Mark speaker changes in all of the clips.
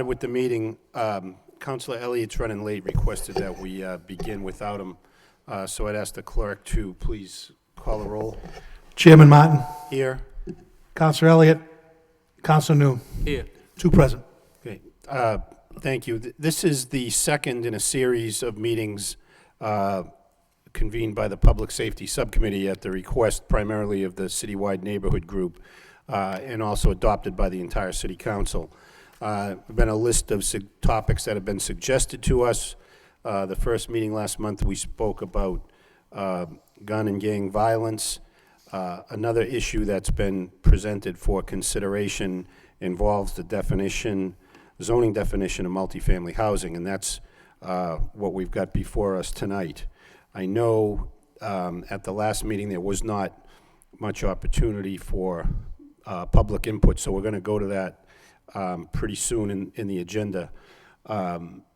Speaker 1: With the meeting, Councilor Elliott's running late, requested that we begin without him. So I'd ask the clerk to please call the roll.
Speaker 2: Chairman Martin,
Speaker 1: Here.
Speaker 2: Councilor Elliott, Councilor Noon.
Speaker 3: Here.
Speaker 2: Two present.
Speaker 1: Okay. Thank you. This is the second in a series of meetings convened by the Public Safety Subcommittee at the request primarily of the Citywide Neighborhood Group and also adopted by the entire City Council. Been a list of topics that have been suggested to us. The first meeting last month, we spoke about gun and gang violence. Another issue that's been presented for consideration involves the zoning definition of multifamily housing, and that's what we've got before us tonight. I know at the last meeting there was not much opportunity for public input, so we're going to go to that pretty soon in the agenda.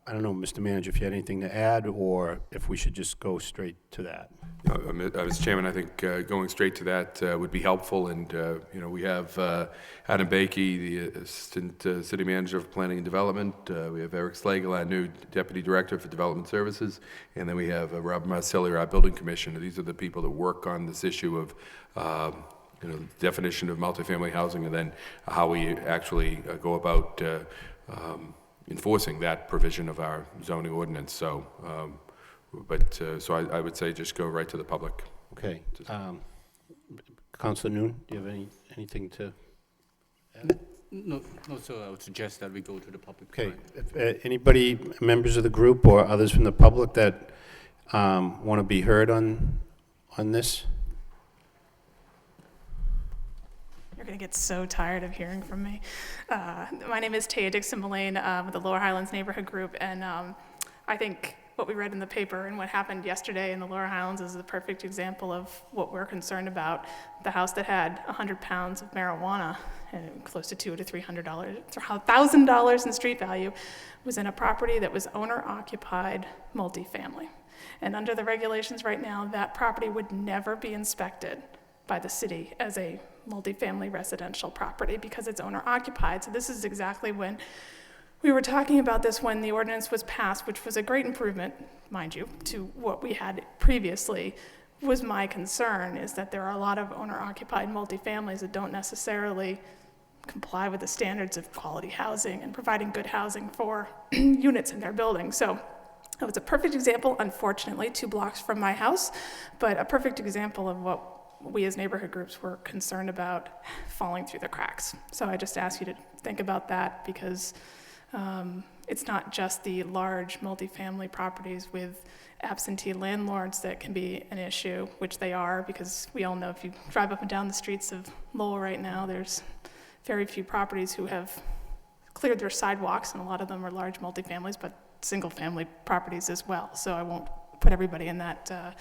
Speaker 1: I don't know, Mr. Manager, if you had anything to add, or if we should just go straight to that.
Speaker 4: Mr. Chairman, I think going straight to that would be helpful. And we have Adam Bakey, the Assistant City Manager of Planning and Development. We have Eric Slagle, our new Deputy Director for Development Services, and then we have Rob Marcelli, our Building Commissioner. These are the people that work on this issue of definition of multifamily housing, and then how we actually go about enforcing that provision of our zoning ordinance. So, so I would say just go right to the public.
Speaker 1: Okay. Councilor Noon, do you have anything to add?
Speaker 3: No, sir. I would suggest that we go to the public.
Speaker 1: Okay. If anybody, members of the group or others from the public that want to be heard on this?
Speaker 5: You're going to get so tired of hearing from me. My name is Taya Dixon-Mullane with the Lower Highlands Neighborhood Group, and I think what we read in the paper and what happened yesterday in the Lower Highlands is the perfect example of what we're concerned about. The house that had 100 pounds of marijuana and close to $200 to $1,000 in street value was in a property that was owner-occupied multifamily. And under the regulations right now, that property would never be inspected by the city as a multifamily residential property because it's owner-occupied. So this is exactly when we were talking about this when the ordinance was passed, which was a great improvement, mind you, to what we had previously. Was my concern is that there are a lot of owner-occupied multifamilies that don't necessarily comply with the standards of quality housing and providing good housing for units in their buildings. So it was a perfect example, unfortunately, 2 blocks from my house, but a perfect example of what we as neighborhood groups were concerned about falling through the cracks. So I just ask you to think about that because it's not just the large multifamily properties with absentee landlords that can be an issue, which they are, because we all know if you drive up and down the streets of Lowell right now, there's very few properties who have cleared their sidewalks, and a lot of them are large multifamilies, but single-family properties as well. So I won't put everybody in that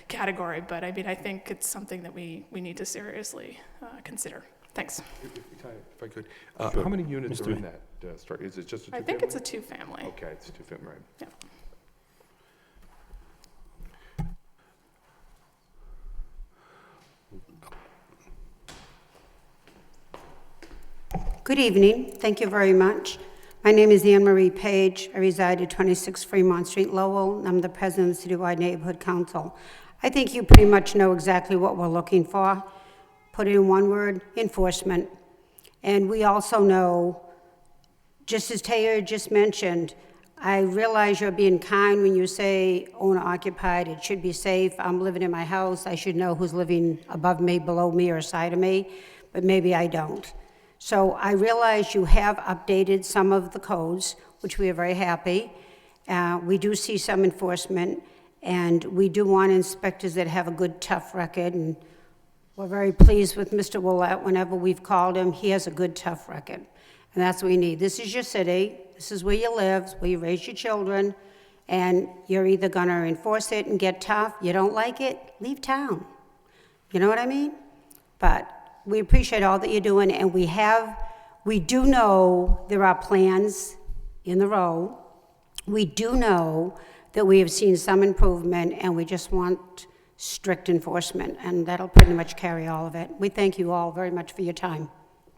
Speaker 5: category, but I mean, I think it's something that we need to seriously consider. Thanks.
Speaker 4: If I could, how many units are in that structure? Is it just a two-family?
Speaker 5: I think it's a 2-family.
Speaker 4: Okay, it's a 2-family, right?
Speaker 5: Yeah.
Speaker 6: Good evening. Thank you very much. My name is Anne Marie Page. I reside at 26 Fremont Street, Lowell. I'm the president of the Citywide Neighborhood Council. I think you pretty much know exactly what we're looking for. Put it in one word, enforcement. And we also know, just as Taylor just mentioned, I realize you're being kind when you say owner-occupied. It should be safe. I'm living in my house. I should know who's living above me, below me, or side of me, but maybe I don't. So I realize you have updated some of the codes, which we are very happy. We do see some enforcement, and we do want inspectors that have a good, tough record, and we're very pleased with Mr. Willett. Whenever we've called him, he has a good, tough record, and that's what we need. This is your city. This is where you live, where you raise your children, and you're either going to enforce it and get tough. You don't like it, leave town. You know what I mean? But we appreciate all that you're doing, and we do know there are plans in the row. We do know that we have seen some improvement, and we just want strict enforcement, and that'll pretty much carry all of it. We thank you all very much for your time.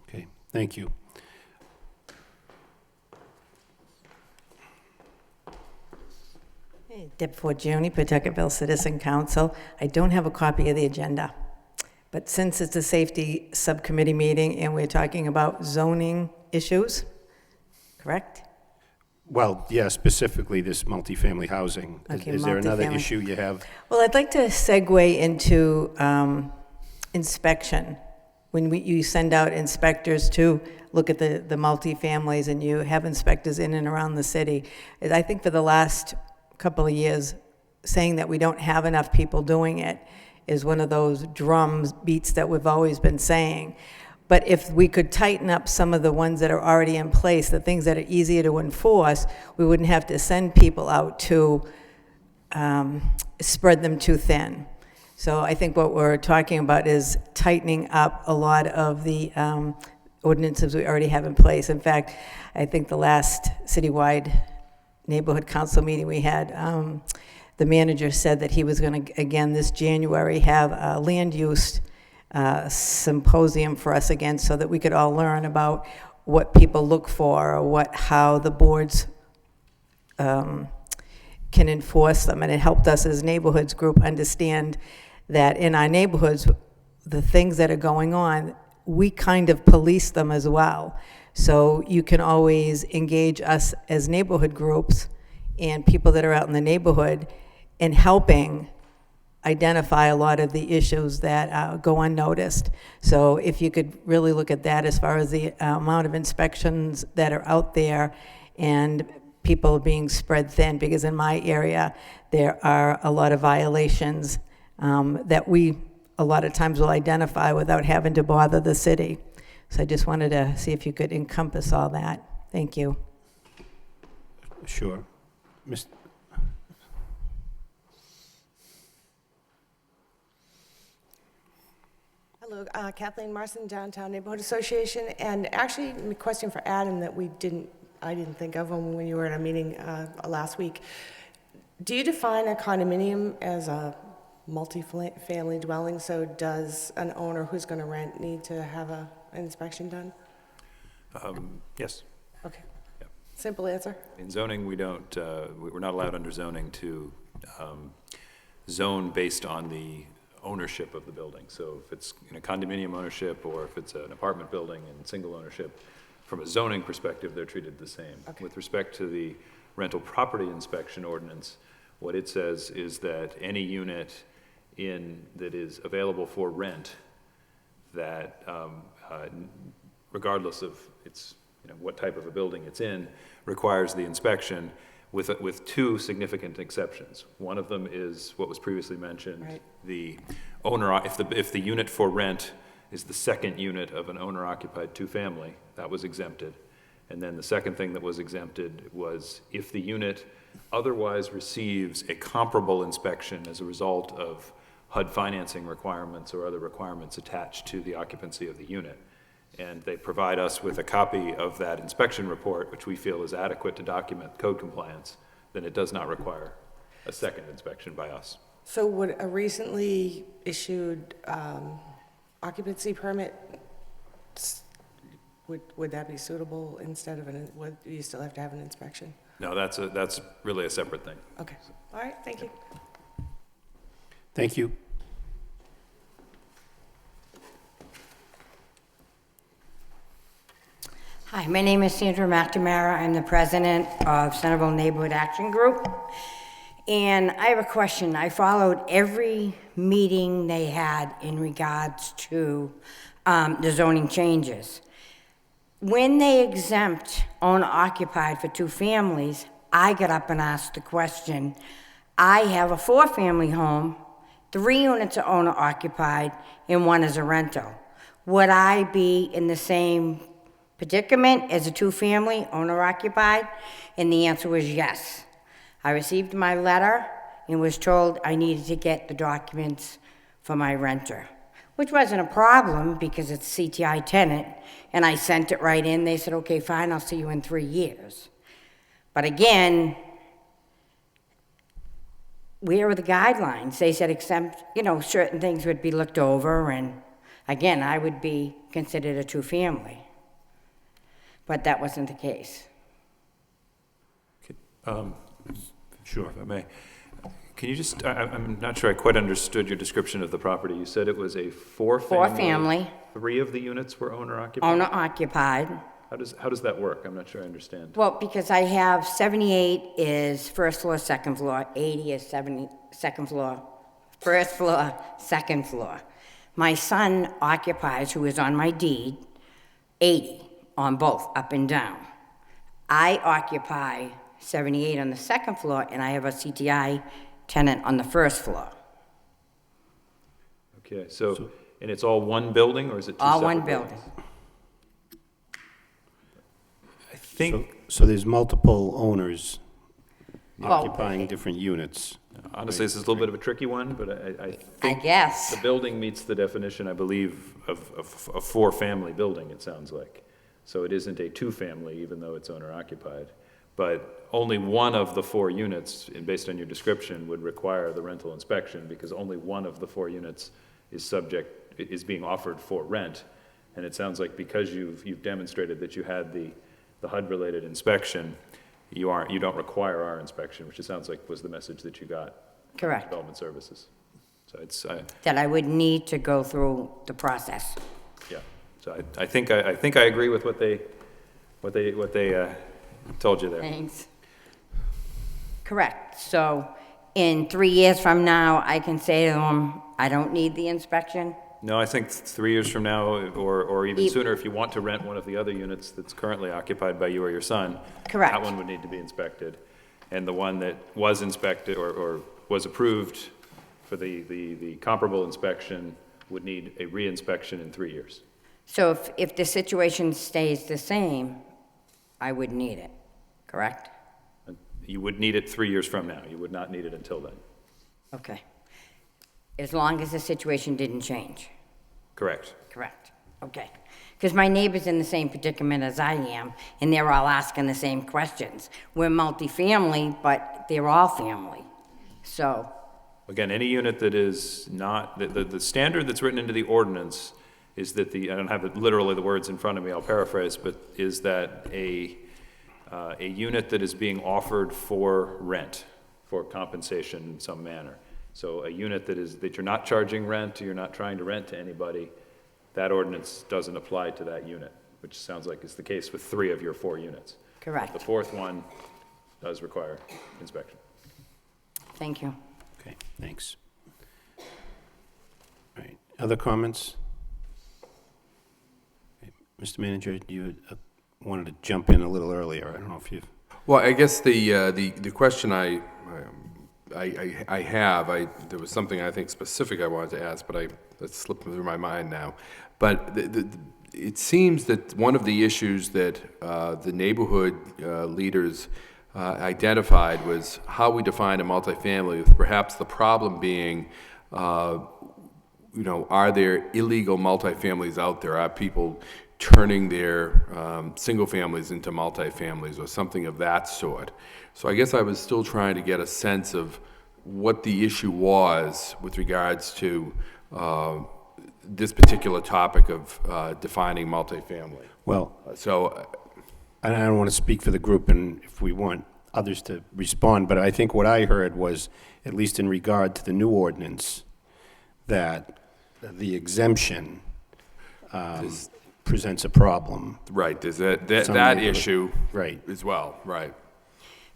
Speaker 1: Okay, thank you.
Speaker 7: Hey, Deb Forgione, Pawtucketville Citizen Council. I don't have a copy of the agenda, but since it's a safety subcommittee meeting and we're talking about zoning issues, correct?
Speaker 1: Well, yeah, specifically this multifamily housing.
Speaker 7: Okay,
Speaker 1: Is there another
Speaker 7: multifamily.
Speaker 1: issue you have?
Speaker 7: Well, I'd like to segue into inspection. When you send out inspectors to look at the multifamilies and you have inspectors in and around the city, I think for the last couple of years, saying that we don't have enough people doing it is one of those beats that we've always been saying. But if we could tighten up some of the ones that are already in place, the things that are easier to enforce, we wouldn't have to send people out to spread them too thin. So I think what we're talking about is tightening up a lot of the ordinances we already have in place. In fact, I think the last citywide neighborhood council meeting we had, the manager said that he was going to, again, this January, have a land use symposium for us again so that we could all learn about what people look for or how the boards can enforce them. And it helped us as neighborhoods group understand that in our neighborhoods, the things that are going on, we kind of police them as well. So you can always engage us as neighborhood groups and people that are out in the neighborhood in helping identify a lot of the issues that go unnoticed. So if you could really look at that as far as the amount of inspections that are out there and people being spread thin, because in my area, there are a lot of violations that we a lot of times will identify without having to bother the city. So I just wanted to see if you could encompass all that. Thank you.
Speaker 1: Sure.
Speaker 8: Hello, Kathleen Marson, Downtown Neighborhood Association, and actually a question for Adam that I didn't think of when you were at a meeting last week. Do you define a condominium as a multi-family dwelling? So does an owner who's going to rent need to have an inspection done?
Speaker 9: Yes.
Speaker 8: Okay.
Speaker 9: Yep.
Speaker 8: Simple answer.
Speaker 9: In zoning, we're not allowed under zoning to zone based on the ownership of the building. So if it's in a condominium ownership or if it's an apartment building in single ownership, from a zoning perspective, they're treated the same.
Speaker 8: Okay.
Speaker 9: With respect to the rental property inspection ordinance, what it says is that any unit that is available for rent, that regardless of what type of a building it's in, requires the inspection with two significant exceptions. One of them is what was previously mentioned.
Speaker 8: Right.
Speaker 9: The owner, if the unit for rent is the second unit of an owner-occupied two-family, that was exempted. And then the second thing that was exempted was if the unit otherwise receives a comparable inspection as a result of HUD financing requirements or other requirements attached to the occupancy of the unit. And they provide us with a copy of that inspection report, which we feel is adequate to document code compliance, then it does not require a second inspection by us.
Speaker 8: So would a recently issued occupancy permit, would that be suitable instead of would you still have to have an inspection?
Speaker 9: No, that's really a separate thing.
Speaker 8: Okay. All right. Thank you.
Speaker 1: Thank you.
Speaker 10: Hi, my name is Sandra McNamara. I'm the president of Centerville Neighborhood Action Group. And I have a question. I followed every meeting they had in regards to the zoning changes. When they exempt owner-occupied for two families, I got up and asked the question, I have a 4-family home, 3 units are owner-occupied, and 1 is a rental. Would I be in the same predicament as a 2-family owner-occupied? And the answer was yes. I received my letter and was told I needed to get the documents for my renter, which wasn't a problem because it's a CTI tenant, and I sent it right in. They said, okay, fine, I'll see you in 3 years. But again, where are the guidelines? They said except, certain things would be looked over, and again, I would be considered a 2-family. But that wasn't the case.
Speaker 1: Sure.
Speaker 9: If I may. Can you just, I'm not sure I quite understood your description of the property. You said it was a four-family?
Speaker 10: Four-family,
Speaker 9: 3 of the units were owner-occupied?
Speaker 10: owner-occupied.
Speaker 9: How does that work? I'm not sure I understand.
Speaker 10: Well, because I have 78 is first floor, second floor, 80 is second floor, first floor, second floor. My son occupies, who is on my deed, 80 on both, up and down. I occupy 78 on the second floor, and I have a CTI tenant on the first floor.
Speaker 9: Okay, so, and it's all one building, or is it two
Speaker 10: All
Speaker 9: separate
Speaker 10: one
Speaker 9: buildings?
Speaker 10: building.
Speaker 9: I think,
Speaker 1: So there's multiple owners
Speaker 10: Well,
Speaker 1: occupying different units.
Speaker 9: honestly, this is a little bit of a tricky one, but I
Speaker 10: I
Speaker 9: think
Speaker 10: guess.
Speaker 9: the building meets the definition, I believe, of a four-family building, it sounds like. So it isn't a two-family, even though it's owner-occupied. But only one of the 4 units, and based on your description, would require the rental inspection, because only one of the 4 units is being offered for rent. And it sounds like because you've demonstrated that you had the HUD-related inspection, you don't require our inspection, which it sounds like was the message that you got. from
Speaker 10: Correct.
Speaker 9: Development Services. So it's,
Speaker 10: That I would need to go through the process.
Speaker 9: yeah. So I think I agree with what they told you there.
Speaker 10: Thanks. Correct. So in 3 years from now, I can say to them, I don't need the inspection?
Speaker 9: No, I think 3 years from now, or even
Speaker 10: E-
Speaker 9: sooner, if you want to rent one of the other units that's currently occupied by you or your son.
Speaker 10: Correct.
Speaker 9: That one would need to be inspected. And the one that was inspected or was approved for the comparable inspection would need a re-inspection in 3 years.
Speaker 10: So if the situation stays the same, I would need it, correct?
Speaker 9: And you would need it 3 years from now. You would not need it until then.
Speaker 10: Okay. As long as the situation didn't change,
Speaker 9: Correct.
Speaker 10: correct? Okay. Because my neighbor's in the same predicament as I am, and they're all asking the same questions. We're multifamily, but they're all family. So,
Speaker 9: Again, any unit that is not, the standard that's written into the ordinance is that I don't have literally the words in front of me, I'll paraphrase, but is that a unit that is being offered for rent, for compensation in some manner. So a unit that you're not charging rent, you're not trying to rent to anybody, that ordinance doesn't apply to that unit, which sounds like is the case with 3 of your 4 units.
Speaker 10: correct.
Speaker 9: The 4th one does require inspection.
Speaker 10: Thank you.
Speaker 1: Okay, thanks. All right, other comments? Okay, Mr. Manager, you wanted to jump in a little earlier. I don't know if you've...
Speaker 4: Well, I guess the question there was something I think specific I wanted to ask, but that's slipped through my mind now. But it seems that one of the issues that the neighborhood leaders identified was how we define a multifamily, with perhaps the problem being, are there illegal multifamilies out there? Are people turning their single families into multifamilies or something of that sort? So I guess I was still trying to get a sense of what the issue was with regards to this particular topic of defining multifamily.
Speaker 1: Well,
Speaker 4: So,
Speaker 1: I don't want to speak for the group, and if we want others to respond, but I think what I heard was, at least in regard to the new ordinance, that the exemption presents a problem.
Speaker 4: right, there's that
Speaker 1: Some neighborhood-
Speaker 4: issue
Speaker 1: Right.
Speaker 4: as well, right.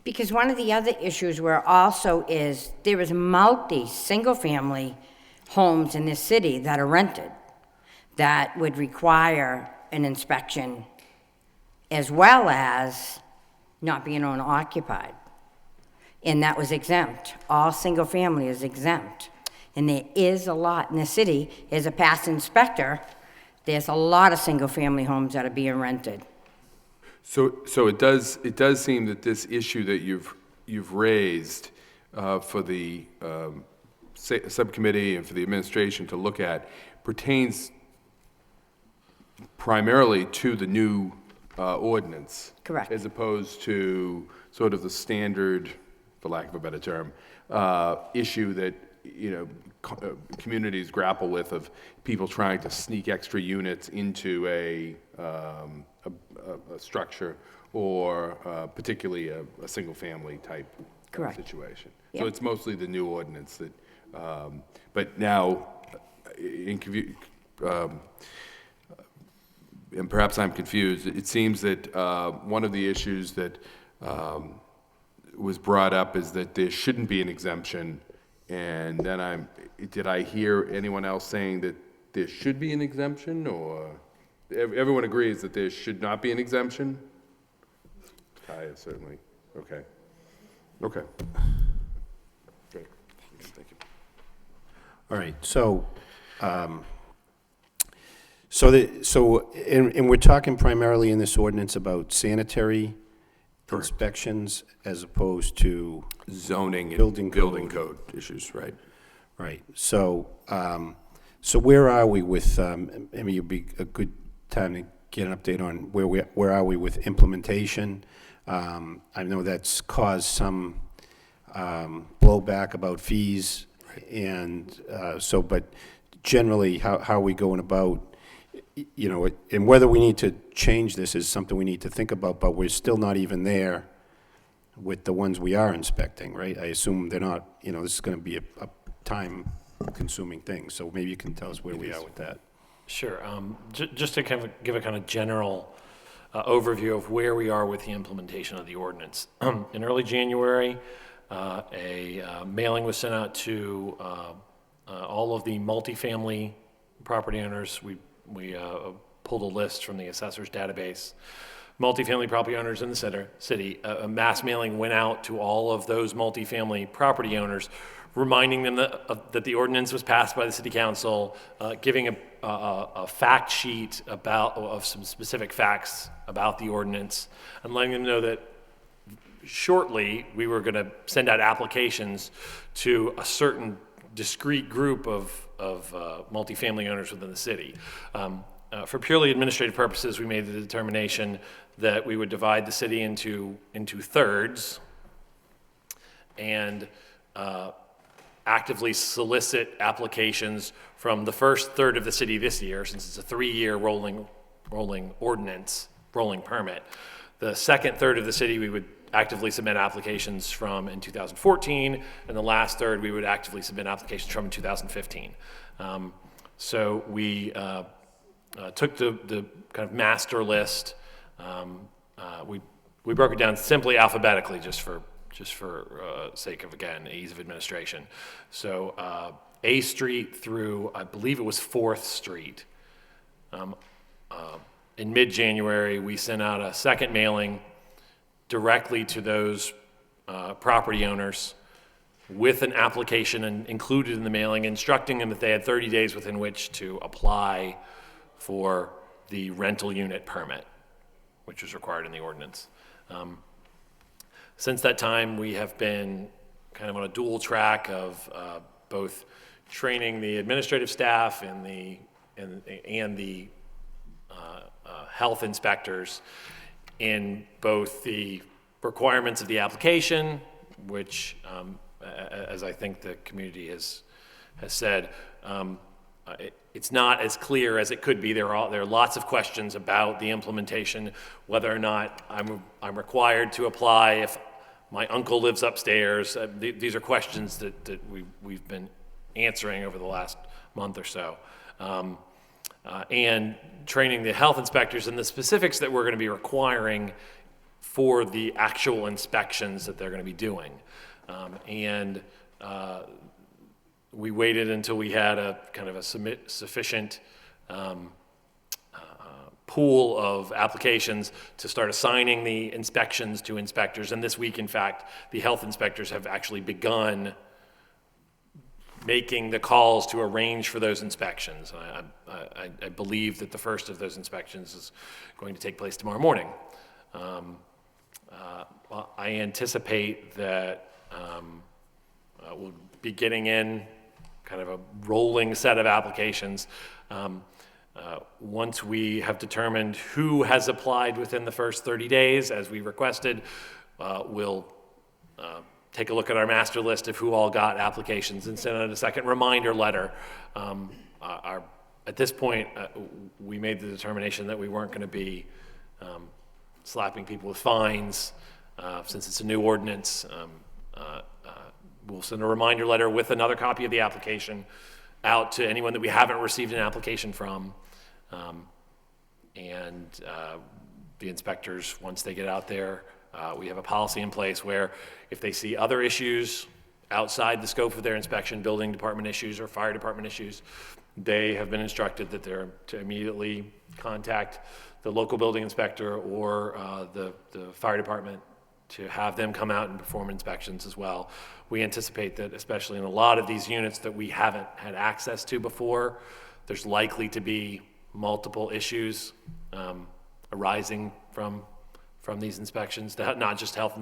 Speaker 10: Because one of the other issues where also is, there is single-family homes in this city that are rented that would require an inspection as well as not being owner-occupied. And that was exempt. All single-family is exempt. And there is a lot in the city, as a past inspector, there's a lot of single-family homes that are being rented.
Speaker 4: So it does seem that this issue that you've raised for the subcommittee and for the administration to look at pertains primarily to the new ordinance.
Speaker 10: Correct.
Speaker 4: As opposed to sort of the standard, for lack of a better term, issue that, communities grapple with of people trying to sneak extra units into a structure or particularly a single-family type
Speaker 7: Correct.
Speaker 4: situation.
Speaker 7: Yep.
Speaker 4: So it's mostly the new ordinance that, but now, and perhaps I'm confused, it seems that one of the issues that was brought up is that there shouldn't be an exemption, and then did I hear anyone else saying that there should be an exemption, or everyone agrees that there should not be an exemption? Kaya, certainly. Okay. Okay. Great. Thank you.
Speaker 1: All right, so, and we're talking primarily in this ordinance about sanitary inspections as opposed to,
Speaker 4: Zoning and
Speaker 1: Building
Speaker 4: building
Speaker 1: code.
Speaker 4: code issues, right?
Speaker 1: right, so, so where are we with, it'd be a good time to get an update on where are we with implementation? I know that's caused some blowback about fees, and but generally, how are we going about, you know, and whether we need to change this is something we need to think about, but we're still not even there with the ones we are inspecting, right? I assume they're not, you know, this is going to be a time-consuming thing, so maybe you can tell us where we are with that.
Speaker 11: Sure. Just to kind of give a kind of general overview of where we are with the implementation of the ordinance. In early January, a mailing was sent out to all of the multifamily property owners. We pulled a list from the assessor's database. Multifamily property owners in the city. A mass mailing went out to all of those multifamily property owners, reminding them that the ordinance was passed by the city council, giving a fact sheet of some specific facts about the ordinance, and letting them know that shortly we were going to send out applications to a certain discrete group of multifamily owners within the city. For purely administrative purposes, we made the determination that we would divide the city into thirds and actively solicit applications from the first third of the city this year, since it's a 3-year rolling ordinance, rolling permit. The second third of the city we would actively submit applications from in 2014, and the last third we would actively submit applications from in 2015. So we took the kind of master list. We broke it down simply alphabetically, just for sake of, again, ease of administration. So A Street through, I believe it was 4th Street. In mid-January, we sent out a second mailing directly to those property owners with an application included in the mailing, instructing them that they had 30 days within which to apply for the rental unit permit, which was required in the ordinance. Since that time, we have been kind of on a dual track of both training the administrative staff and the health inspectors in both the requirements of the application, which, as I think the community has said, it's not as clear as it could be. There are lots of questions about the implementation, whether or not I'm required to apply if my uncle lives upstairs. These are questions that we've been answering over the last month or so. And training the health inspectors in the specifics that we're going to be requiring for the actual inspections that they're going to be doing. We waited until we had a kind of a sufficient pool of applications to start assigning the inspections to inspectors. And this week, in fact, the health inspectors have actually begun making the calls to arrange for those inspections. I believe that the first of those inspections is going to take place tomorrow morning. I anticipate that we'll be getting in kind of a rolling set of applications. Once we have determined who has applied within the first 30 days, as we requested, we'll take a look at our master list of who all got applications and send out a second reminder letter. At this point, we made the determination that we weren't going to be slapping people with fines since it's a new ordinance. we'll send a reminder letter with another copy of the application out to anyone that we haven't received an application from. And the inspectors, once they get out there, we have a policy in place where if they see other issues outside the scope of their inspection, building department issues or fire department issues, they have been instructed that they're to immediately contact the local building inspector or the fire department to have them come out and perform inspections as well. We anticipate that, especially in a lot of these units that we haven't had access to before, there's likely to be multiple issues arising from these inspections, not just health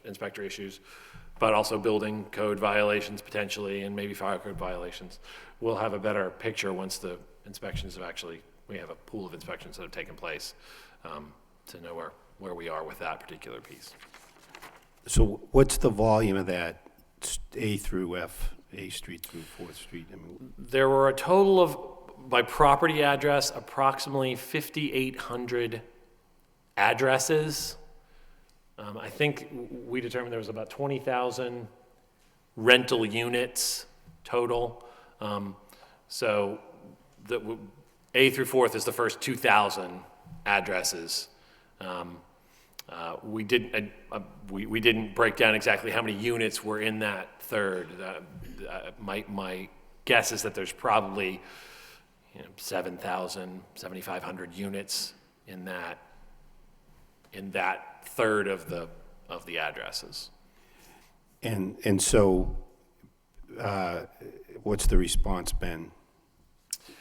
Speaker 11: inspector issues, but also building code violations potentially, and maybe fire code violations. We'll have a better picture once the inspections have we have a pool of inspections that have taken place to know where we are with that particular piece.
Speaker 1: So what's the volume of that A through F, A Street through 4th Street? I mean,
Speaker 11: There were a total of, by property address, approximately 5,800 addresses. I think we determined there was about 20,000 rental units total. So the A through 4th is the first 2,000 addresses. We didn't break down exactly how many units were in that third. My guess is that there's probably 7,000, 7,500 units in that third of the addresses.
Speaker 1: And so, what's the response been?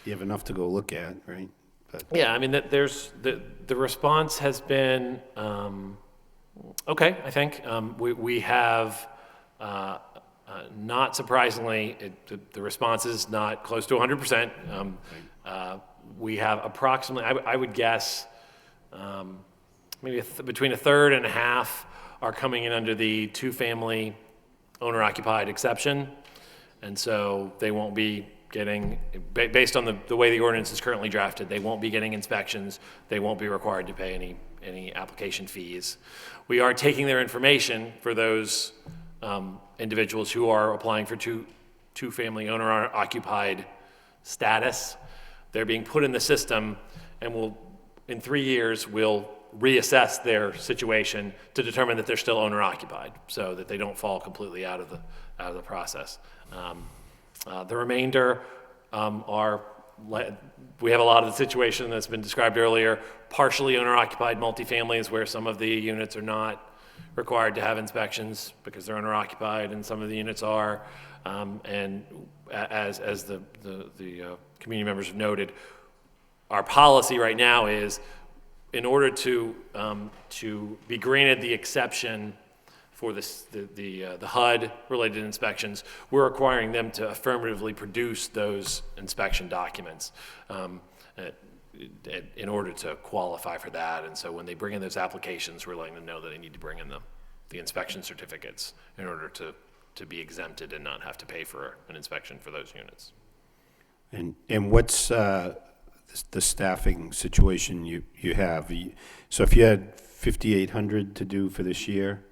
Speaker 1: You have enough to go look at, right? But
Speaker 11: Yeah, I mean, there's the response has been okay. I think we have not surprisingly the response is not close to 100%. We have approximately, I would guess, maybe between a third and a half are coming in under the two-family owner-occupied exception, and so they won't be getting, based on the way the ordinance is currently drafted, they won't be getting inspections, they won't be required to pay any application fees. We are taking their information for those individuals who are applying for two-family owner-occupied status. They're being put in the system, and in 3 years, we'll reassess their situation to determine that they're still owner-occupied, so that they don't fall completely out of the process. The remainder we have a lot of the situation that's been described earlier, partially owner-occupied multifamilies where some of the units are not required to have inspections because they're owner-occupied, and some of the units are. And as the community members have noted, our policy right now is, in order to be granted the exception for the HUD-related inspections, we're requiring them to affirmatively produce those inspection documents in order to qualify for that. And so when they bring in those applications, we're letting them know that they need to bring in the inspection certificates in order to be exempted and not have to pay for an inspection for those units.
Speaker 1: And what's the staffing situation you have? So if you had 5,800 to do for this year,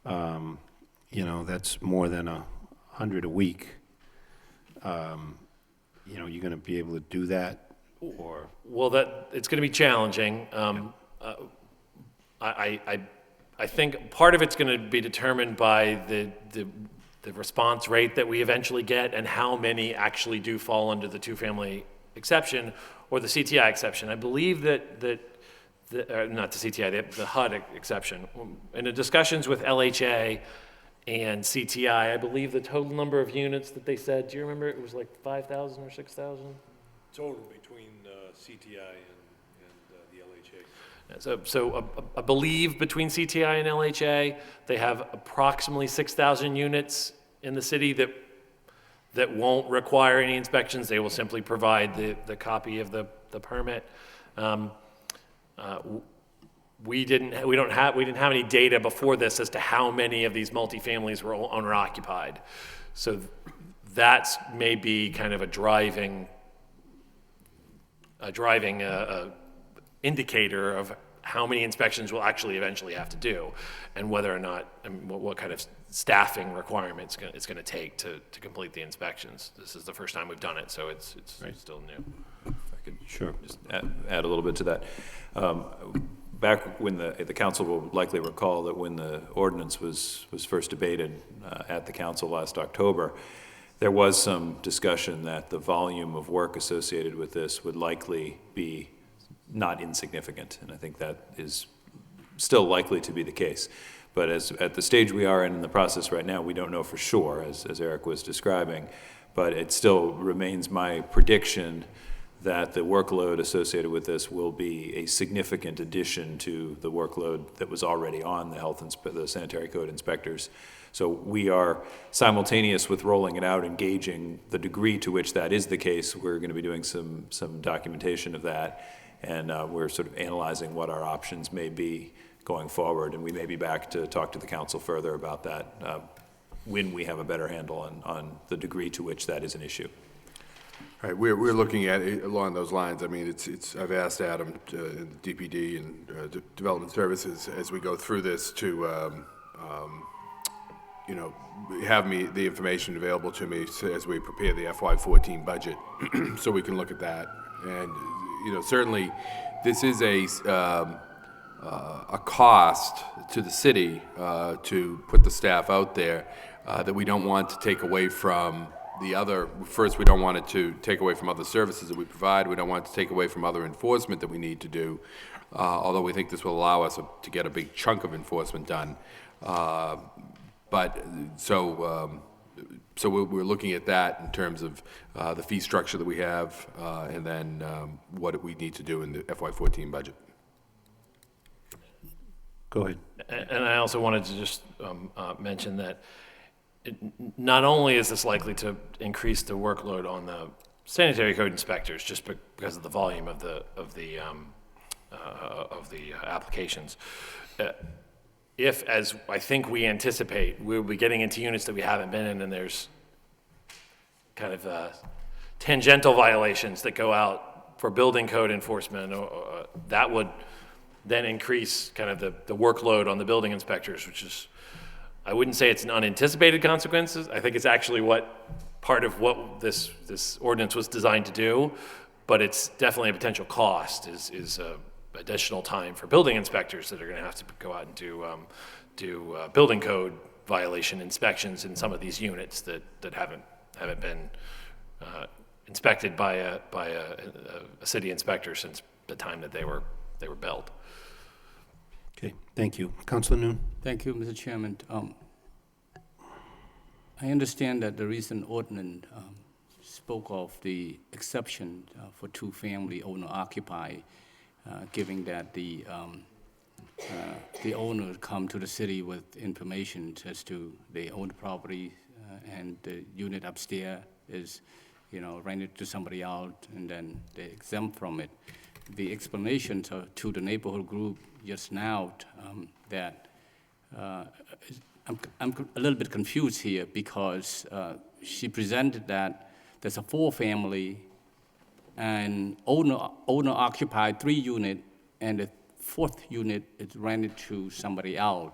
Speaker 1: that's more than 100 a week. You're going to be able to do that, or?
Speaker 11: Well, it's going to be challenging. I think part of it's going to be determined by the response rate that we eventually get and how many actually do fall under the two-family exception or the CTI exception. I believe not the CTI, the HUD exception. In the discussions with LHA and CTI, I believe the total number of units that they said, do you remember, it was like 5,000 or 6,000?
Speaker 12: Total between CTI and the LHA.
Speaker 11: So I believe between CTI and LHA, they have approximately 6,000 units in the city that won't require any inspections. They will simply provide the copy of the permit. We didn't have any data before this as to how many of these multifamilies were owner occupied. So that's maybe kind of a driving indicator of how many inspections we'll actually eventually have to do, and whether or not, I mean, what kind of staffing requirements it's going to take to complete the inspections. This is the first time we've done it, so it's still new.
Speaker 9: If I could
Speaker 1: Sure.
Speaker 9: just add a little bit to that. Back when the council will likely recall that when the ordinance was first debated at the council last October, there was some discussion that the volume of work associated with this would likely be not insignificant, and I think that is still likely to be the case. But at the stage we are in the process right now, we don't know for sure, as Eric was describing, but it still remains my prediction that the workload associated with this will be a significant addition to the workload that was already on the sanitary code inspectors. So we are simultaneous with rolling it out, engaging the degree to which that is the case. We're going to be doing some documentation of that, and we're sort of analyzing what our options may be going forward, and we may be back to talk to the council further about that when we have a better handle on the degree to which that is an issue.
Speaker 4: Right, we're looking at it along those lines. I mean, I've asked Adam, DPD and Development Services, as we go through this to, have the information available to me as we prepare the FY14 budget, so we can look at that. And, certainly, this is a cost to the city to put the staff out there that we don't want to take away from the other. First, we don't want it to take away from other services that we provide. We don't want it to take away from other enforcement that we need to do, although we think this will allow us to get a big chunk of enforcement done. So we're looking at that in terms of the fee structure that we have, and then what we need to do in the FY14 budget.
Speaker 1: Go ahead.
Speaker 11: And I also wanted to just mention that not only is this likely to increase the workload on the sanitary code inspectors, just because of the volume of the applications, if, as I think we anticipate, we'll be getting into units that we haven't been in, and there's kind of tangential violations that go out for building code enforcement, that would then increase kind of the workload on the building inspectors, which is, I wouldn't say it's an unanticipated consequences. I think it's actually part of what this ordinance was designed to do, but it's definitely a potential cost is additional time for building inspectors that are going to have to go out and do building code violation inspections in some of these units that haven't been inspected by a city inspector since the time that they were built.
Speaker 1: Okay, thank you. Councilor Noon?
Speaker 3: Thank you, Mr. Chairman. I understand that the recent ordinance spoke of the exception for two-family owner-occupied, given that the owner come to the city with information as to they own the property and the unit upstairs is, rented to somebody else, and then they exempt from it. The explanation to the neighborhood group just now that I'm a little bit confused here because she presented that there's a four-family and owner-occupied 3 unit, and the 4th unit is rented to somebody else.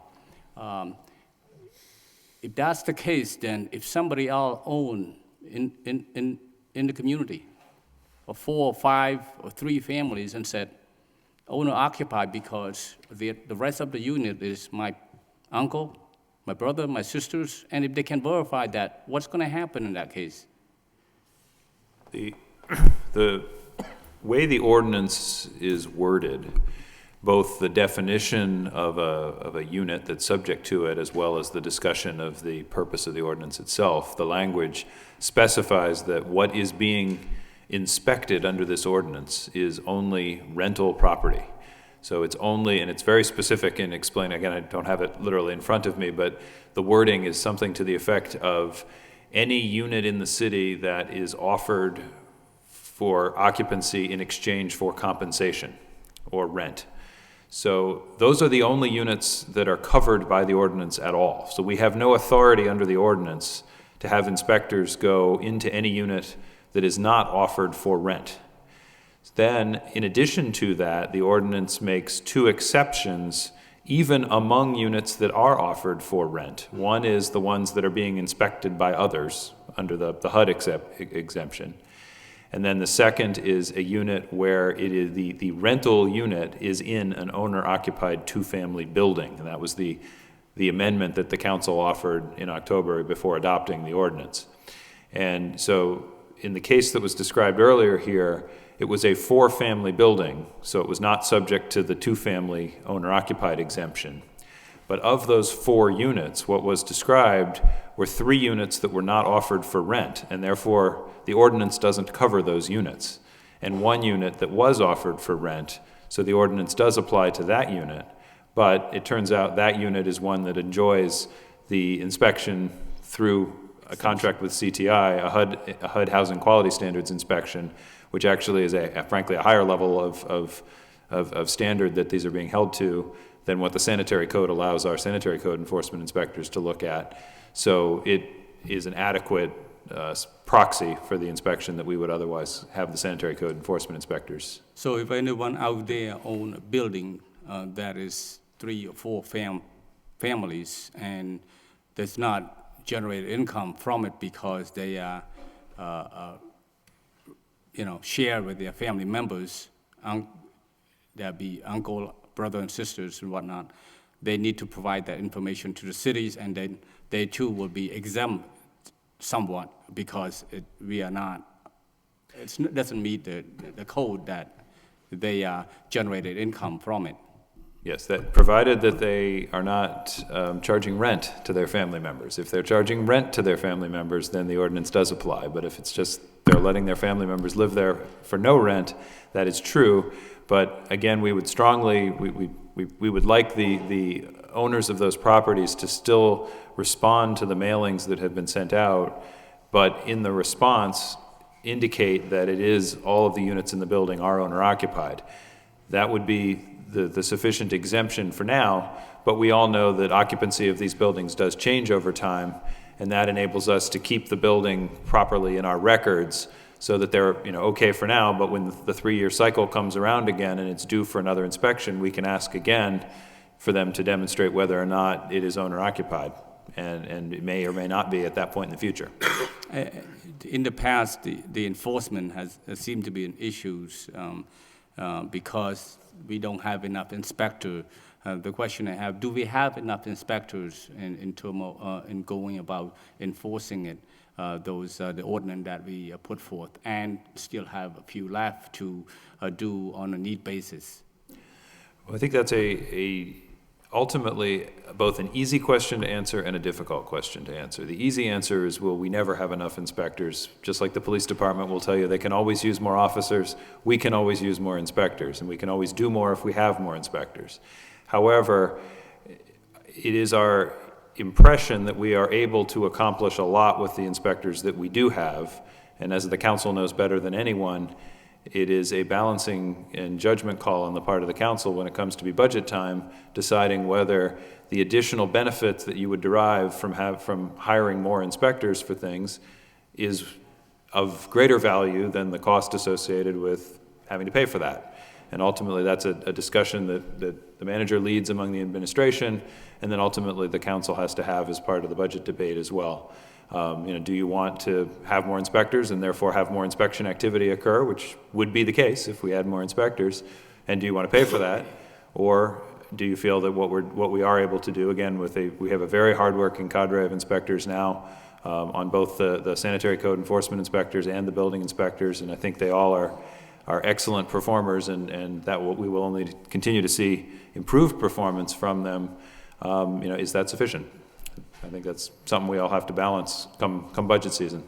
Speaker 3: If that's the case, then if somebody else own in the community, or 4 or 5 or 3 families, and said owner-occupied because the rest of the unit is my uncle, my brother, my sisters, and if they can verify that, what's going to happen in that case?
Speaker 9: The way the ordinance is worded, both the definition of a unit that's subject to it, as well as the discussion of the purpose of the ordinance itself, the language specifies that what is being inspected under this ordinance is only rental property. So it's only, and it's very specific in explaining, again, I don't have it literally in front of me, but the wording is something to the effect of any unit in the city that is offered for occupancy in exchange for compensation or rent. So those are the only units that are covered by the ordinance at all. So we have no authority under the ordinance to have inspectors go into any unit that is not offered for rent. Then, in addition to that, the ordinance makes two exceptions even among units that are offered for rent. One is the ones that are being inspected by others under the HUD exemption. And then the second is a unit where it is the rental unit is in an owner-occupied two-family building. And that was the amendment that the council offered in October before adopting the ordinance. And so in the case that was described earlier here, it was a four-family building, so it was not subject to the two-family owner-occupied exemption. But of those 4 units, what was described were 3 units that were not offered for rent, and therefore the ordinance doesn't cover those units. And 1 unit that was offered for rent, so the ordinance does apply to that unit. But it turns out that unit is one that enjoys the inspection through a contract with CTI, a HUD Housing Quality Standards inspection, which actually is frankly a higher level of standard that these are being held to than what the sanitary code allows our sanitary code enforcement inspectors to look at. So it is an adequate proxy for the inspection that we would otherwise have the sanitary code enforcement inspectors.
Speaker 3: So if anyone out there own a building that is 3 or 4 families and does not generate income from it because they are, share with their family members, there'll be uncle, brother and sisters and whatnot, they need to provide that information to the cities, and then they too will be exempt somewhat because it doesn't meet the code that they generated income from it.
Speaker 9: Yes, that provided that they are not charging rent to their family members. If they're charging rent to their family members, then the ordinance does apply. But if it's just they're letting their family members live there for no rent, that is true. But again, we would strongly, we would like the owners of those properties to still respond to the mailings that have been sent out, but in the response, indicate that it is all of the units in the building are owner occupied. That would be the sufficient exemption for now, but we all know that occupancy of these buildings does change over time, and that enables us to keep the building properly in our records so that they're okay for now, but when the 3-year cycle comes around again and it's due for another inspection, we can ask again for them to demonstrate whether or not it is owner occupied, and it may or may not be at that point in the future.
Speaker 3: In the past, the enforcement has seemed to be an issue because we don't have enough inspectors. The question I have, do we have enough inspectors in going about enforcing it, the ordinance that we put forth, and still have a few left to do on a need basis?
Speaker 9: Well, I think that's ultimately both an easy question to answer and a difficult question to answer. The easy answer is, well, we never have enough inspectors. Just like the police department will tell you they can always use more officers, we can always use more inspectors, and we can always do more if we have more inspectors. However, it is our impression that we are able to accomplish a lot with the inspectors that we do have, and as the council knows better than anyone, it is a balancing and judgment call on the part of the council when it comes to be budget time, deciding whether the additional benefits that you would derive from hiring more inspectors for things is of greater value than the cost associated with having to pay for that. And ultimately, that's a discussion that the manager leads among the administration, and then ultimately the council has to have as part of the budget debate as well. Do you want to have more inspectors and therefore have more inspection activity occur, which would be the case if we had more inspectors, and do you want to pay for that? Or do you feel that what we are able to do, again, we have a very hardworking cadre of inspectors now on both the sanitary code enforcement inspectors and the building inspectors, and I think they all are excellent performers, and that we will only continue to see improved performance from them. Is that sufficient? I think that's something we all have to balance come budget season.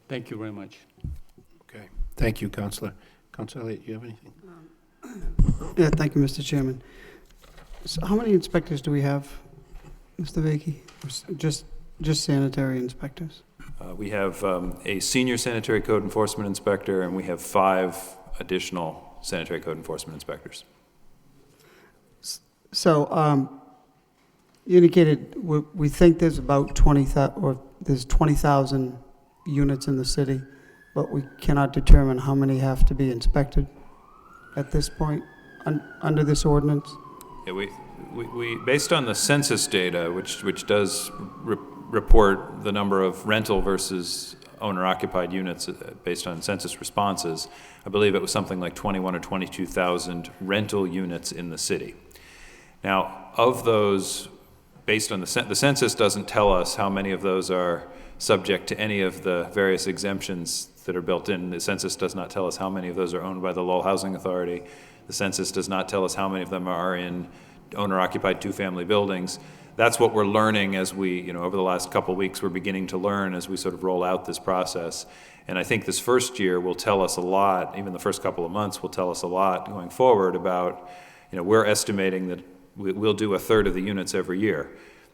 Speaker 3: Thank you very much.
Speaker 1: Okay, thank you, Councilor. Councilor Elliott, you have anything?
Speaker 13: Yeah, thank you, Mr. Chairman. So how many inspectors do we have, Mr. Vakey? Just sanitary inspectors?
Speaker 9: We have a senior sanitary code enforcement inspector, and we have 5 additional sanitary code enforcement inspectors.
Speaker 13: So you indicated we think there's about 20,000 units in the city, but we cannot determine how many have to be inspected at this point under this ordinance?
Speaker 9: Yeah, we based on the census data, which does report the number of rental versus owner-occupied units based on census responses, I believe it was something like 21 or 22,000 rental units in the city. Now, of those, based on the census doesn't tell us how many of those are subject to any of the various exemptions that are built in. The census does not tell us how many of those are owned by the Lowell Housing Authority. The census does not tell us how many of them are in owner-occupied two-family buildings. That's what we're learning as we, over the last couple of weeks, we're beginning to learn as we sort of roll out this process. And I think this first year will tell us a lot, even the first couple of months will tell us a lot going forward about, we're estimating that we'll do a third of the units every year.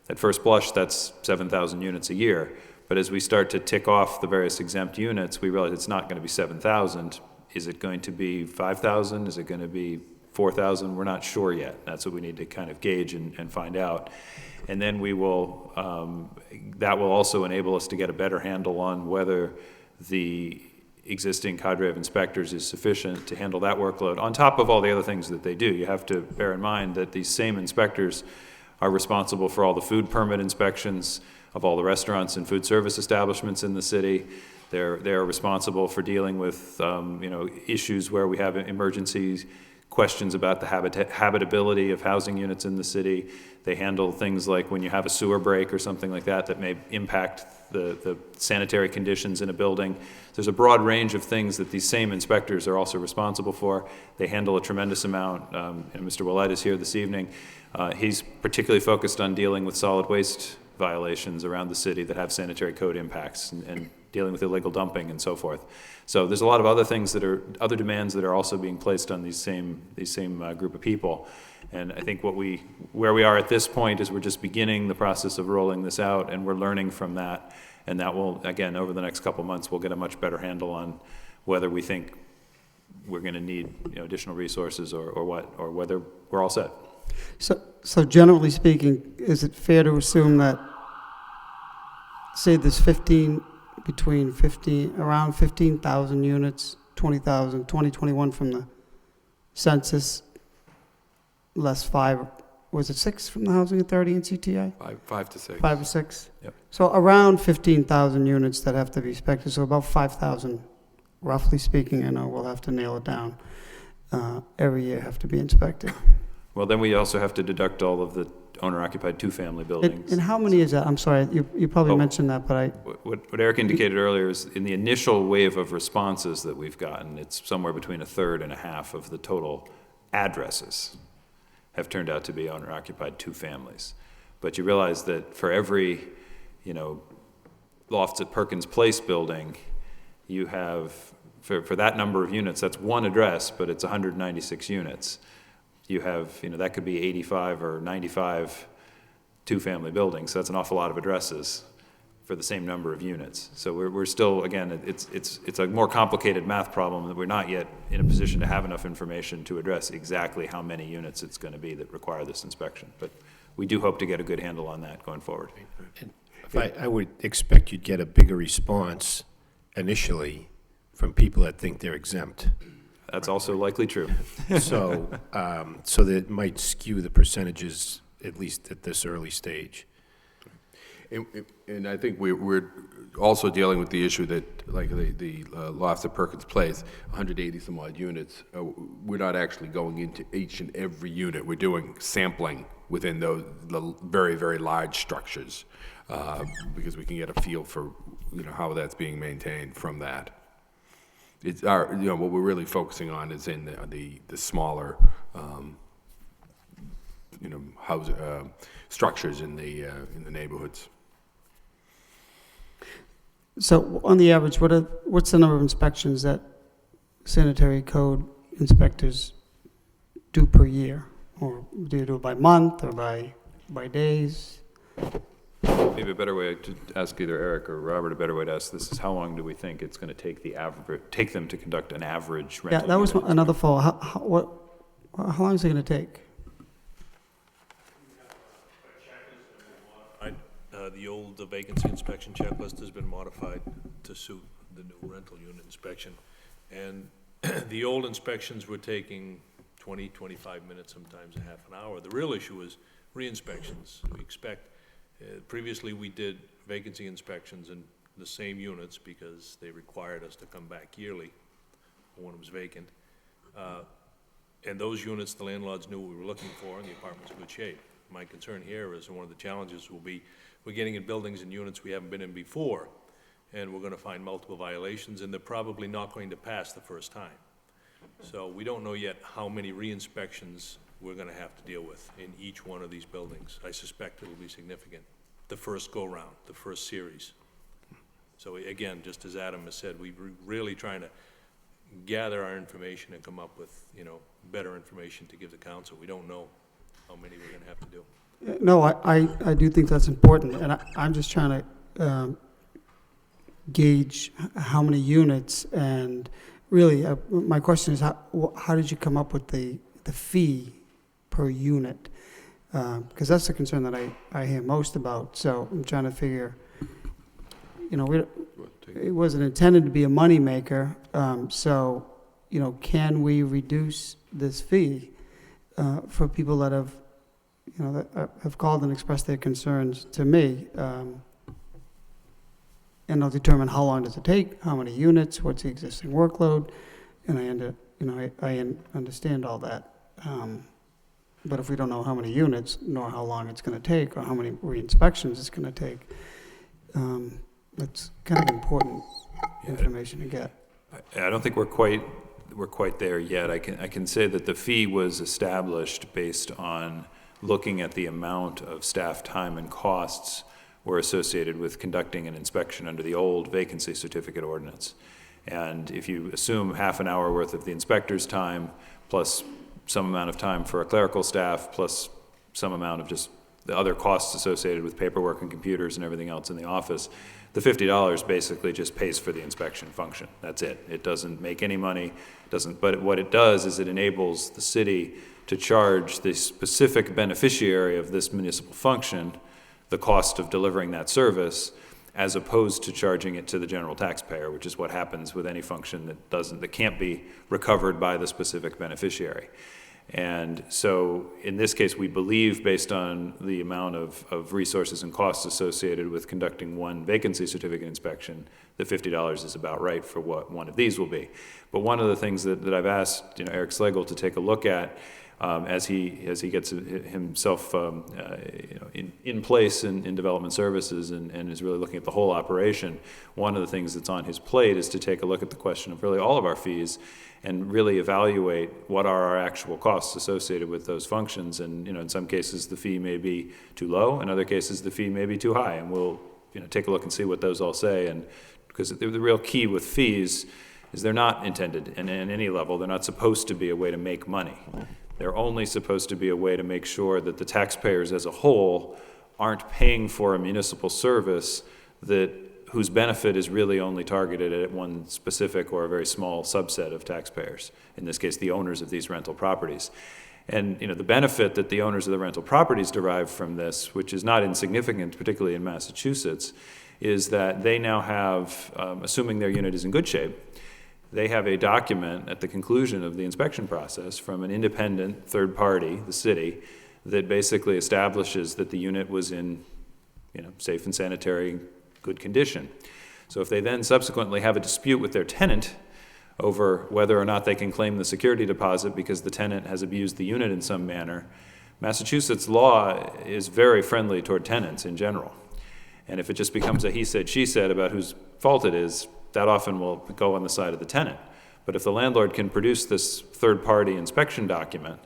Speaker 9: At first blush, that's 7,000 units a year. But as we start to tick off the various exempt units, we realize it's not going to be 7,000. Is it going to be 5,000? Is it going to be 4,000? We're not sure yet. That's what we need to kind of gauge and find out. And then we will, that will also enable us to get a better handle on whether the existing cadre of inspectors is sufficient to handle that workload, on top of all the other things that they do. You have to bear in mind that these same inspectors are responsible for all the food permit inspections of all the restaurants and food service establishments in the city. They're responsible for dealing with issues where we have emergencies, questions about the habitability of housing units in the city. They handle things like when you have a sewer break or something like that that may impact the sanitary conditions in a building. There's a broad range of things that these same inspectors are also responsible for. They handle a tremendous amount. And Mr. Willett is here this evening. He's particularly focused on dealing with solid waste violations around the city that have sanitary code impacts and dealing with illegal dumping and so forth. So there's a lot of other things that are, other demands that are also being placed on these same group of people. And I think where we are at this point is we're just beginning the process of rolling this out, and we're learning from that. And that will, again, over the next couple months, we'll get a much better handle on whether we think we're going to need additional resources or whether we're all set.
Speaker 13: So generally speaking, is it fair to assume that, say there's around 15,000 units, 2021 from the census, less 5, was it 6 from the Housing Authority and CTI?
Speaker 4: 5 to 6.
Speaker 13: 5 or 6?
Speaker 9: Yep.
Speaker 13: So around 15,000 units that have to be inspected, so about 5,000, roughly speaking. I know we'll have to nail it down. Every year have to be inspected.
Speaker 9: Well, then we also have to deduct all of the owner-occupied two-family buildings.
Speaker 13: And how many is that? I'm sorry, you probably mentioned that, but
Speaker 9: What Eric indicated earlier is in the initial wave of responses that we've gotten, it's somewhere between a third and a half of the total addresses have turned out to be owner-occupied two families. But you realize that for every, Lofts at Perkins Place building, you have, for that number of units, that's one address, but it's 196 units. You have, that could be 85 or 95 two-family buildings. So that's an awful lot of addresses for the same number of units. So we're still, again, it's a more complicated math problem that we're not yet in a position to have enough information to address exactly how many units it's going to be that require this inspection. But we do hope to get a good handle on that going forward.
Speaker 1: I would expect you'd get a bigger response initially from people that think they're exempt.
Speaker 9: That's also likely true.
Speaker 1: So that might skew the percentages, at least at this early stage.
Speaker 4: And I think we're also dealing with the issue that, like the Lofts at Perkins Place, 180 some odd units, we're not actually going into each and every unit. We're doing sampling within the very, very large structures because we can get a feel for how that's being maintained from that. It's our, what we're really focusing on is in the smaller, house structures in the neighborhoods.
Speaker 13: so on the average, what's the number of inspections that sanitary code inspectors do per year? Or do you do it by month or by days?
Speaker 9: Maybe a better way to ask either Eric or Robert, a better way to ask this is how long do we think it's going to take them to conduct an average rental
Speaker 13: Yeah, that was
Speaker 9: unit
Speaker 13: another follow. How long is it going to take?
Speaker 12: The old vacancy inspection checklist has been modified to suit the new rental unit inspection. And the old inspections were taking 20, 25 minutes, sometimes a half an hour. The real issue is re-inspections. We expect, previously we did vacancy inspections in the same units because they required us to come back yearly when it was vacant. And those units, the landlords knew what we were looking for, and the apartment's in good shape. My concern here is one of the challenges will be we're getting in buildings and units we haven't been in before, and we're going to find multiple violations, and they're probably not going to pass the first time. So we don't know yet how many re-inspections we're going to have to deal with in each one of these buildings. I suspect it'll be significant. The first go-round, the first series. So again, just as Adam has said, we're really trying to gather our information and come up with, better information to give the council. We don't know how many we're going to have to do.
Speaker 13: No, I do think that's important, and I'm just trying to gauge how many units, and really, my question is, how did you come up with the fee per unit? Because that's the concern that I hear most about, so I'm trying to figure, it wasn't intended to be a moneymaker, so, can we reduce this fee for people that have, that have called and expressed their concerns to me? And I'll determine how long does it take, how many units, what's the existing workload, and I understand all that. But if we don't know how many units, nor how long it's going to take, or how many re-inspections it's going to take, that's kind of important information to get.
Speaker 9: I don't think we're quite there yet. I can say that the fee was established based on looking at the amount of staff time and costs were associated with conducting an inspection under the old vacancy certificate ordinance. And if you assume half an hour worth of the inspector's time, plus some amount of time for a clerical staff, plus some amount of just the other costs associated with paperwork and computers and everything else in the office, the $50 basically just pays for the inspection function. That's it. It doesn't make any money, but what it does is it enables the city to charge the specific beneficiary of this municipal function the cost of delivering that service, as opposed to charging it to the general taxpayer, which is what happens with any function that can't be recovered by the specific beneficiary. And so in this case, we believe, based on the amount of resources and costs associated with conducting one vacancy certificate inspection, that $50 is about right for what one of these will be. But one of the things that I've asked Eric Slegel to take a look at as he gets himself in place in development services and is really looking at the whole operation, one of the things that's on his plate is to take a look at the question of really all of our fees and really evaluate what are our actual costs associated with those functions. And in some cases the fee may be too low, in other cases the fee may be too high, and we'll take a look and see what those all say. And because the real key with fees is they're not intended, and at any level they're not supposed to be a way to make money. They're only supposed to be a way to make sure that the taxpayers as a whole aren't paying for a municipal service whose benefit is really only targeted at one specific or a very small subset of taxpayers, in this case the owners of these rental properties. And the benefit that the owners of the rental properties derive from this, which is not insignificant, particularly in Massachusetts, is that they now have, assuming their unit is in good shape, they have a document at the conclusion of the inspection process from an independent third party, the city, that basically establishes that the unit was in, safe and sanitary, good condition. So if they then subsequently have a dispute with their tenant over whether or not they can claim the security deposit because the tenant has abused the unit in some manner, Massachusetts law is very friendly toward tenants in general. And if it just becomes a he said, she said about whose fault it is, that often will go on the side of the tenant. But if the landlord can produce this third-party inspection document,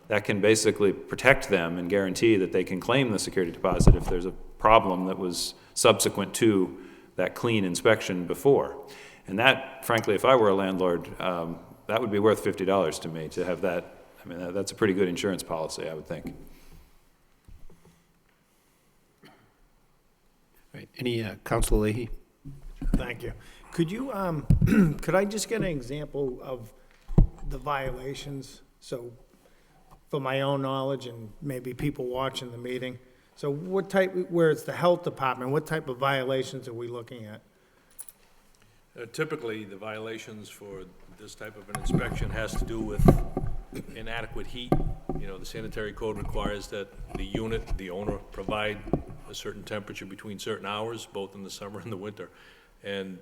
Speaker 9: that can basically protect them and guarantee that they can claim the security deposit if there's a problem that was subsequent to that clean inspection before. And that, frankly, if I were a landlord, that would be worth $50 to me to have that. I mean, that's a pretty good insurance policy, I would think.
Speaker 1: Right. Any, Councilor Leahy?
Speaker 14: Thank you. Could you, could I just get an example of the violations? So, for my own knowledge and maybe people watching the meeting. So what type, where it's the health department, what type of violations are we looking at?
Speaker 12: Typically, the violations for this type of an inspection has to do with inadequate heat. You know, the sanitary code requires that the unit, the owner, provide a certain temperature between certain hours, both in the summer and the winter. And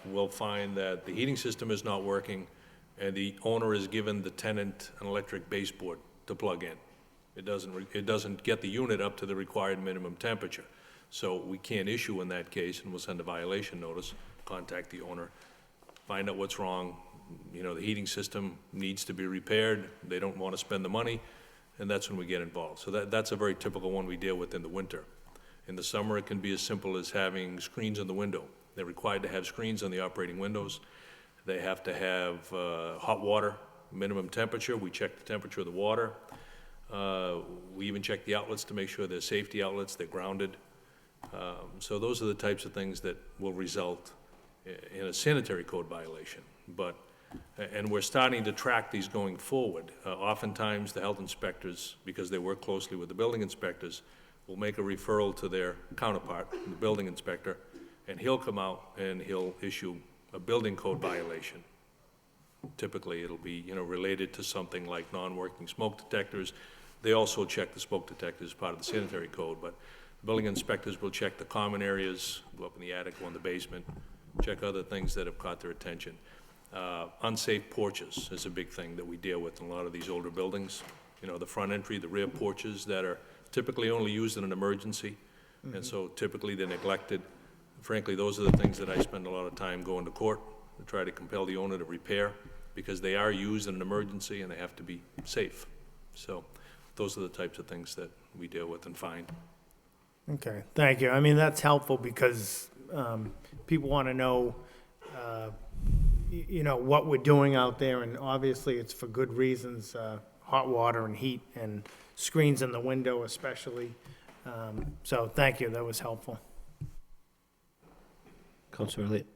Speaker 12: we'll find that the heating system is not working, and the owner is given the tenant an electric baseboard to plug in. It doesn't get the unit up to the required minimum temperature. So we can't issue in that case, and we'll send a violation notice, contact the owner, find out what's wrong. You know, the heating system needs to be repaired, they don't want to spend the money, and that's when we get involved. So that's a very typical one we deal with in the winter. In the summer, it can be as simple as having screens on the window. They're required to have screens on the operating windows. They have to have hot water, minimum temperature. We check the temperature of the water. We even check the outlets to make sure they're safety outlets, they're grounded. So those are the types of things that will result in a sanitary code violation. And we're starting to track these going forward. Oftentimes, the health inspectors, because they work closely with the building inspectors, will make a referral to their counterpart, the building inspector, and he'll come out and he'll issue a building code violation. Typically, it'll be, you know, related to something like non-working smoke detectors. They also check the smoke detectors as part of the sanitary code, but the building inspectors will check the common areas, go up in the attic, go in the basement, check other things that have caught their attention. Unsafe porches is a big thing that we deal with in a lot of these older buildings. You know, the front entry, the rear porches that are typically only used in an emergency, and so typically they're neglected. Frankly, those are the things that I spend a lot of time going to court to try to compel the owner to repair, because they are used in an emergency and they have to be safe. So those are the types of things that we deal with and find.
Speaker 14: Okay, thank you. I mean, that's helpful because people want to know, you know, what we're doing out there, and obviously it's for good reasons, hot water and heat and screens in the window especially. So thank you, that was helpful.
Speaker 2: Councilor Elliott.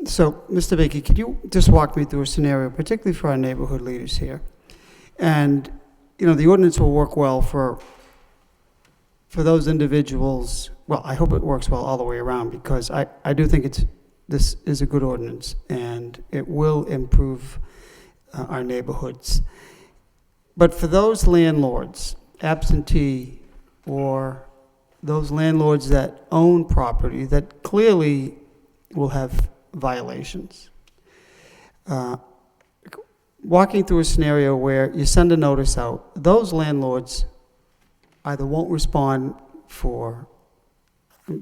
Speaker 2: So, Mr. Baker, could you just walk me through a scenario, particularly for our neighborhood leaders here? And, you know, the ordinance will work well for those individuals. Well, I hope it works well all the way around, because I do think this is a good ordinance, and it will improve our neighborhoods. But for those landlords, absentee, or those landlords that own property that clearly will have violations, walking through a scenario where you send a notice out, those landlords either won't respond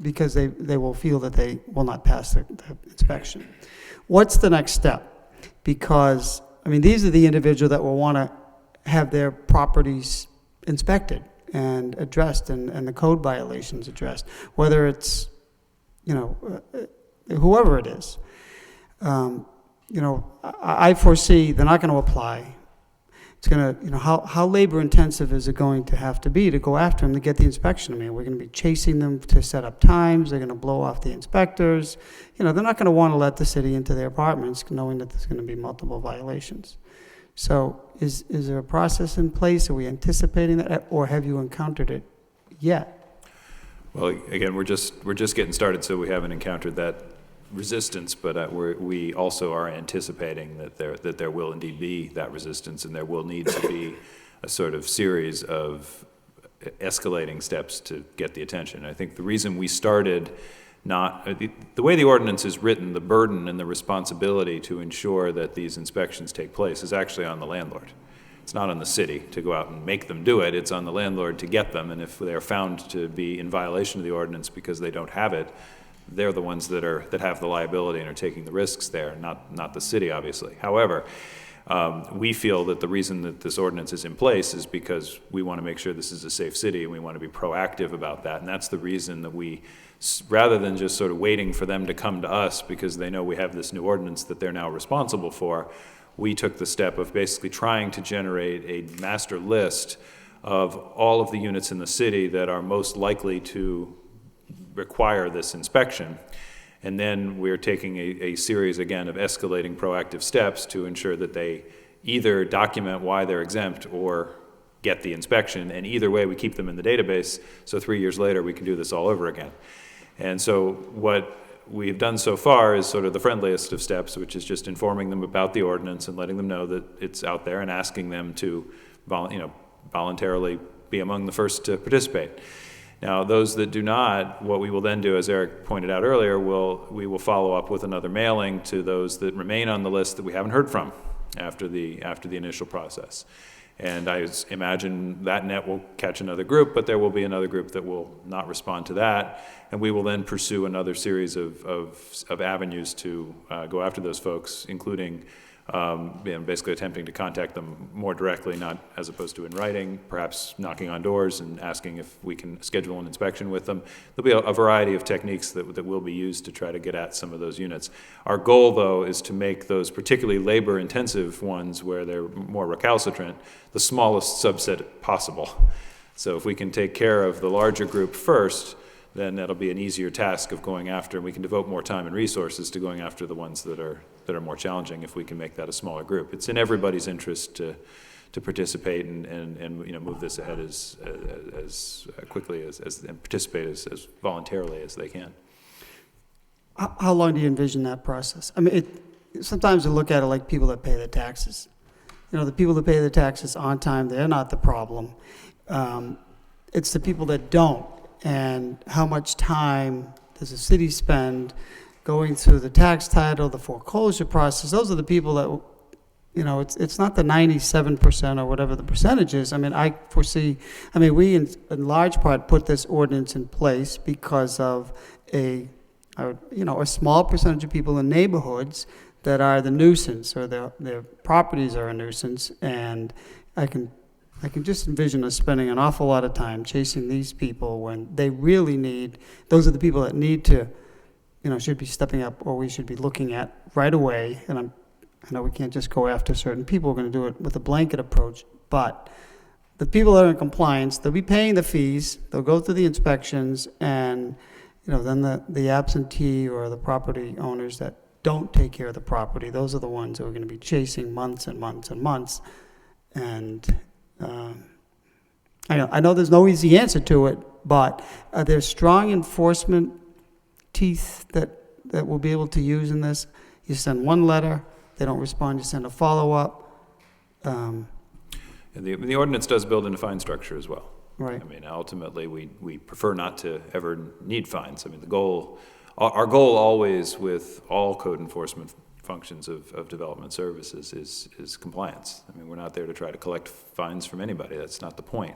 Speaker 2: because they will feel that they will not pass the inspection. What's the next step? Because, I mean, these are the individuals that will want to have their properties inspected and addressed, and the code violations addressed, whether it's, you know, whoever it is. You know, I foresee they're not going to apply. It's going to, you know, how labor intensive is it going to have to be to go after them to get the inspection? I mean, we're going to be chasing them to set up times. They're going to blow off the inspectors. You know, they're not going to want to let the city into their apartments knowing that there's going to be multiple violations. So is there a process in place? Are we anticipating that, or have you encountered it yet?
Speaker 9: Well, again, we're just getting started, so we haven't encountered that resistance, but we also are anticipating that there will indeed be that resistance, and there will need to be a sort of series of escalating steps to get the attention. I think the reason we started the way the ordinance is written, the burden and the responsibility to ensure that these inspections take place is actually on the landlord. It's not on the city to go out and make them do it. It's on the landlord to get them, and if they're found to be in violation of the ordinance because they don't have it, they're the ones that have the liability and are taking the risks there, not the city, obviously. However, we feel that the reason that this ordinance is in place is because we want to make sure this is a safe city, and we want to be proactive about that. And that's the reason that we, rather than just sort of waiting for them to come to us because they know we have this new ordinance that they're now responsible for, we took the step of basically trying to generate a master list of all of the units in the city that are most likely to require this inspection. And then we're taking a series, again, of escalating proactive steps to ensure that they either document why they're exempt or get the inspection. And either way, we keep them in the database, so 3 years later, we can do this all over again. And so what we've done so far is sort of the friendliest of steps, which is just informing them about the ordinance and letting them know that it's out there and asking them to voluntarily be among the first to participate. Now, those that do not, what we will then do, as Eric pointed out earlier, we will follow up with another mailing to those that remain on the list that we haven't heard from after the initial process. And I imagine that net will catch another group, but there will be another group that will not respond to that. And we will then pursue another series of avenues to go after those folks, including basically attempting to contact them more directly, not as opposed to in writing, perhaps knocking on doors and asking if we can schedule an inspection with them. There'll be a variety of techniques that will be used to try to get at some of those units. Our goal, though, is to make those particularly labor-intensive ones where they're more recalcitrant the smallest subset possible. So if we can take care of the larger group first, then that'll be an easier task of going after, and we can devote more time and resources to going after the ones that are more challenging if we can make that a smaller group. It's in everybody's interest to participate and move this ahead as quickly as and participate as voluntarily as they can.
Speaker 2: How long do you envision that process? I mean, sometimes you look at it like people that pay their taxes. The people that pay their taxes on time, they're not the problem. It's the people that don't. And how much time does the city spend going through the tax title, the foreclosure process? Those are the people that, it's not the 97% or whatever the percentage is. I mean, we in large part put this ordinance in place because of a small percentage of people in neighborhoods that are the nuisance, or their properties are a nuisance, and I can just envision us spending an awful lot of time chasing these people when they really need, those are the people that need to, should be stepping up, or we should be looking at right away. And I know we can't just go after certain people, we're going to do it with a blanket approach, but the people that are in compliance, they'll be paying the fees, they'll go through the inspections, and then the absentee or the property owners that don't take care of the property, those are the ones who are going to be chasing months and months and months. And I know there's no easy answer to it, but are there strong enforcement teeth that we'll be able to use in this? You send one letter, they don't respond, you send a follow-up.
Speaker 9: And the ordinance does build in a fine structure as well.
Speaker 2: Right.
Speaker 9: I mean, ultimately, we prefer not to ever need fines. I mean, our goal always with all code enforcement functions of development services is compliance. I mean, we're not there to try to collect fines from anybody. That's not the point.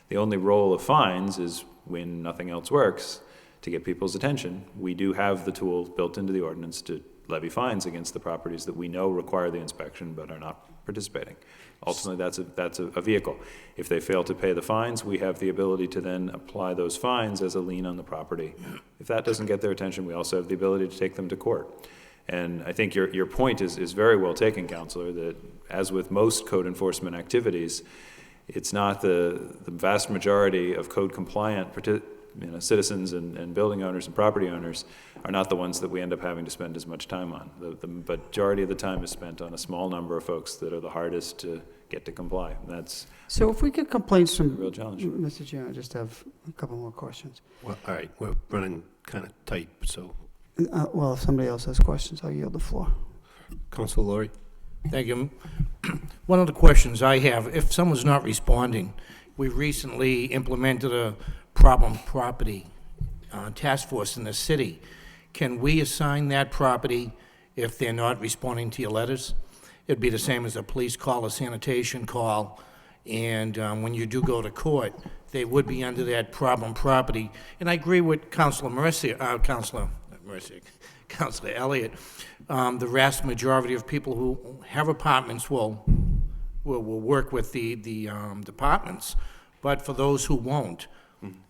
Speaker 9: The only role of fines is when nothing else works, to get people's attention. We do have the tool built into the ordinance to levy fines against the properties that we know require the inspection but are not participating. Ultimately, that's a vehicle. If they fail to pay the fines, we have the ability to then apply those fines as a lien on the property. If that doesn't get their attention, we also have the ability to take them to court. And I think your point is very well taken, Counselor, that as with most code enforcement activities, it's not the vast majority of code compliant citizens and building owners and property owners are not the ones that we end up having to spend as much time on. The majority of the time is spent on a small number of folks that are the hardest to get to comply. And that's
Speaker 2: so if we get complaints from,
Speaker 9: a real challenge.
Speaker 2: Mr. Chair, I just have a couple more questions.
Speaker 1: Well, all right, we're running kind of tight, so.
Speaker 2: Well, if somebody else has questions, I'll yield the floor.
Speaker 1: Councilor Laurie?
Speaker 15: Thank you. One of the questions I have, if someone's not responding, we recently implemented a problem property task force in the city. Can we assign that property if they're not responding to your letters? It'd be the same as a police call, a sanitation call, and when you do go to court, they would be under that problem property. And I agree with Councilor Elliott. The vast majority of people who have apartments will work with the departments, but for those who won't,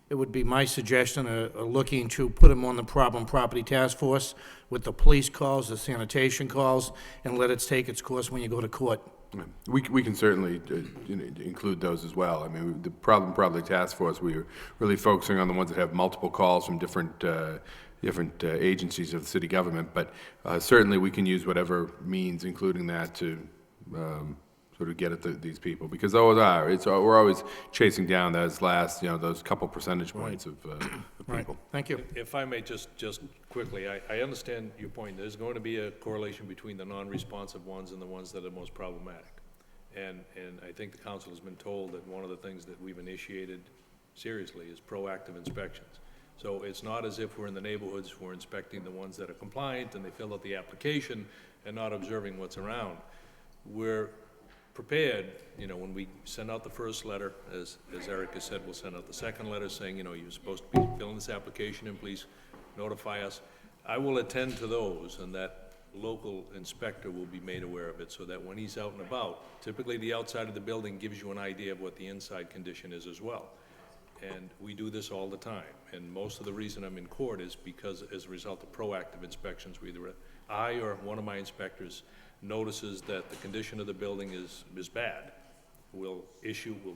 Speaker 15: it would be my suggestion looking to put them on the problem property task force with the police calls, the sanitation calls, and let it take its course when you go to court.
Speaker 4: We can certainly include those as well. I mean, the problem property task force, we're really focusing on the ones that have multiple calls from different agencies of the city government, but certainly we can use whatever means, including that, to sort of get at these people, because we're always chasing down those last, those couple percentage points of people.
Speaker 15: Thank you.
Speaker 12: If I may just quickly, I understand your point. There's going to be a correlation between the non-responsive ones and the ones that are most problematic. And I think the council has been told that one of the things that we've initiated seriously is proactive inspections. So it's not as if we're in the neighborhoods, we're inspecting the ones that are compliant and they fill out the application and not observing what's around. We're prepared, when we send out the first letter, as Eric has said, we'll send out the second letter saying, you're supposed to be filling this application and please notify us. I will attend to those, and that local inspector will be made aware of it, so that when he's out and about, typically the outside of the building gives you an idea of what the inside condition is as well. And we do this all the time. And most of the reason I'm in court is because as a result of proactive inspections, either I or one of my inspectors notices that the condition of the building is bad. We'll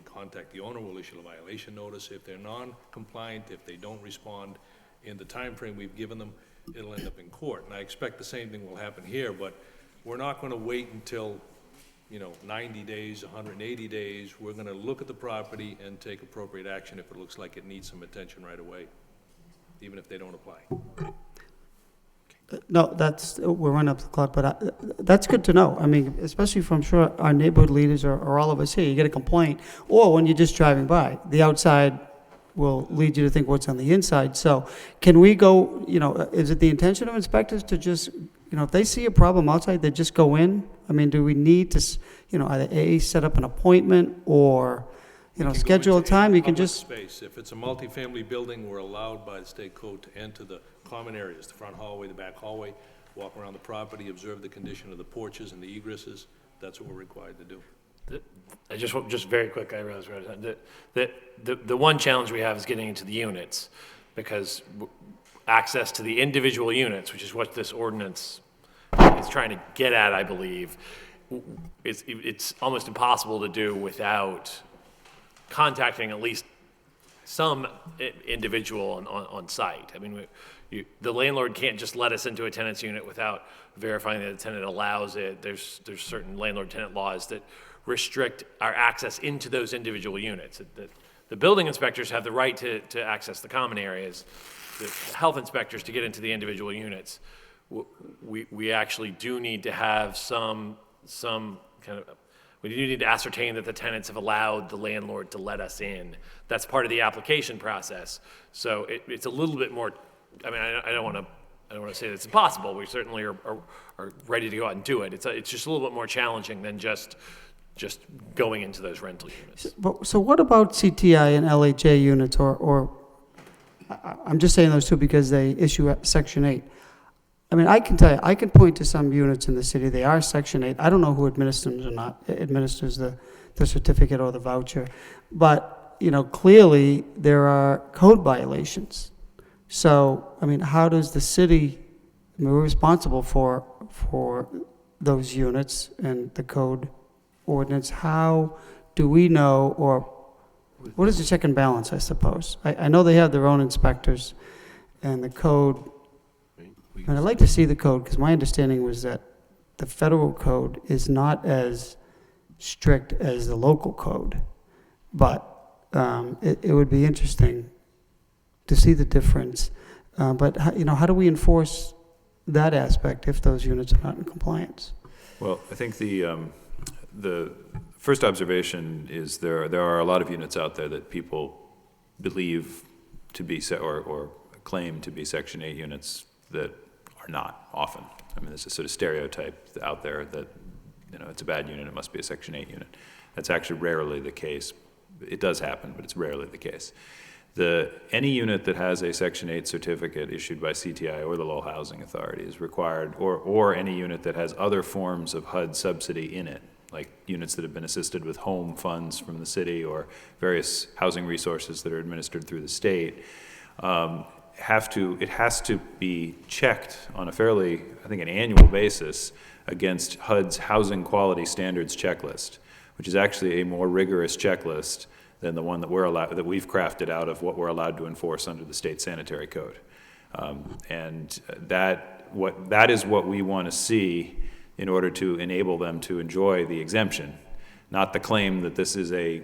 Speaker 12: contact the owner, we'll issue a violation notice. If they're non-compliant, if they don't respond in the time frame we've given them, it'll end up in court. And I expect the same thing will happen here, but we're not going to wait until 90 days, 180 days. We're going to look at the property and take appropriate action if it looks like it needs some attention right away, even if they don't apply.
Speaker 13: No, we're running up the clock, but that's good to know. I mean, especially from, sure, our neighborhood leaders or all of us here, you get a complaint, or when you're just driving by, the outside will lead you to think what's on the inside. So can we go, is it the intention of inspectors to just, if they see a problem outside, they just go in? I mean, do we need to, either set up an appointment or, schedule a time? You can just.
Speaker 12: Space. If it's a multifamily building, we're allowed by the state code to enter the common areas, the front hallway, the back hallway, walk around the property, observe the condition of the porches and the egresses. That's what we're required to do.
Speaker 11: I just very quick, I realize we're out of time. The one challenge we have is getting into the units, because access to the individual units, which is what this ordinance is trying to get at, I believe, it's almost impossible to do without contacting at least some individual on site. I mean, the landlord can't just let us into a tenant's unit without verifying that the tenant allows it. There's certain landlord-tenant laws that restrict our access into those individual units. The building inspectors have the right to access the common areas. The health inspectors to get into the individual units. We actually do need to have some kind of, we do need to ascertain that the tenants have allowed the landlord to let us in. That's part of the application process. So it's a little bit more, I mean, I don't want to say that it's impossible. We certainly are ready to go out and do it. It's just a little bit more challenging than just going into those rental units.
Speaker 13: So what about CTI and LHA units, or I'm just saying those two because they issue Section 8. I mean, I can tell you, I can point to some units in the city, they are Section 8. I don't know who administers the certificate or the voucher, but, clearly there are code violations. So, I mean, how does the city, we're responsible for those units and the code ordinance. How do we know, or what is the check and balance, I suppose? I know they have their own inspectors and the code. And I'd like to see the code, because my understanding was that the federal code is not as strict as the local code. But it would be interesting to see the difference. But how do we enforce that aspect if those units are not in compliance?
Speaker 9: Well, I think the first observation is there are a lot of units out there that people believe to be or claim to be Section 8 units that are not often. I mean, there's a sort of stereotype out there that, it's a bad unit, it must be a Section 8 unit. That's actually rarely the case. It does happen, but it's rarely the case. Any unit that has a Section 8 certificate issued by CTI or the Lowell Housing Authority is required, or any unit that has other forms of HUD subsidy in it, like units that have been assisted with home funds from the city or various housing resources that are administered through the state, it has to be checked on a fairly, I think, an annual basis against HUD's housing quality standards checklist, which is actually a more rigorous checklist than the one that we've crafted out of what we're allowed to enforce under the state sanitary code. And that is what we want to see in order to enable them to enjoy the exemption. not the claim that this is an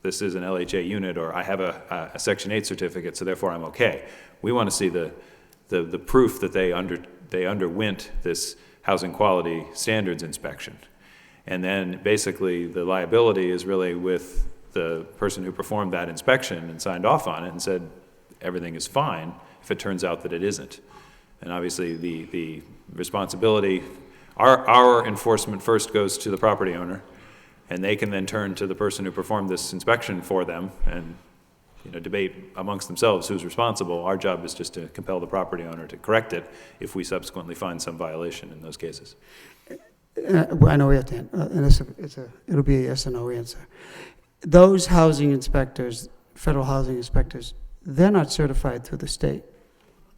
Speaker 9: LHA unit, or I have a Section 8 certificate, so therefore I'm okay. We want to see the proof that they underwent this housing quality standards inspection. And then basically the liability is really with the person who performed that inspection and signed off on it and said everything is fine, if it turns out that it isn't. And obviously the responsibility, our enforcement first goes to the property owner, and they can then turn to the person who performed this inspection for them and, you know, debate amongst themselves who's responsible. Our job is just to compel the property owner to correct it if we subsequently find some violation in those cases.
Speaker 13: I know we have to, and it'll be a yes or no answer. Those housing inspectors, federal housing inspectors, they're not certified through the state,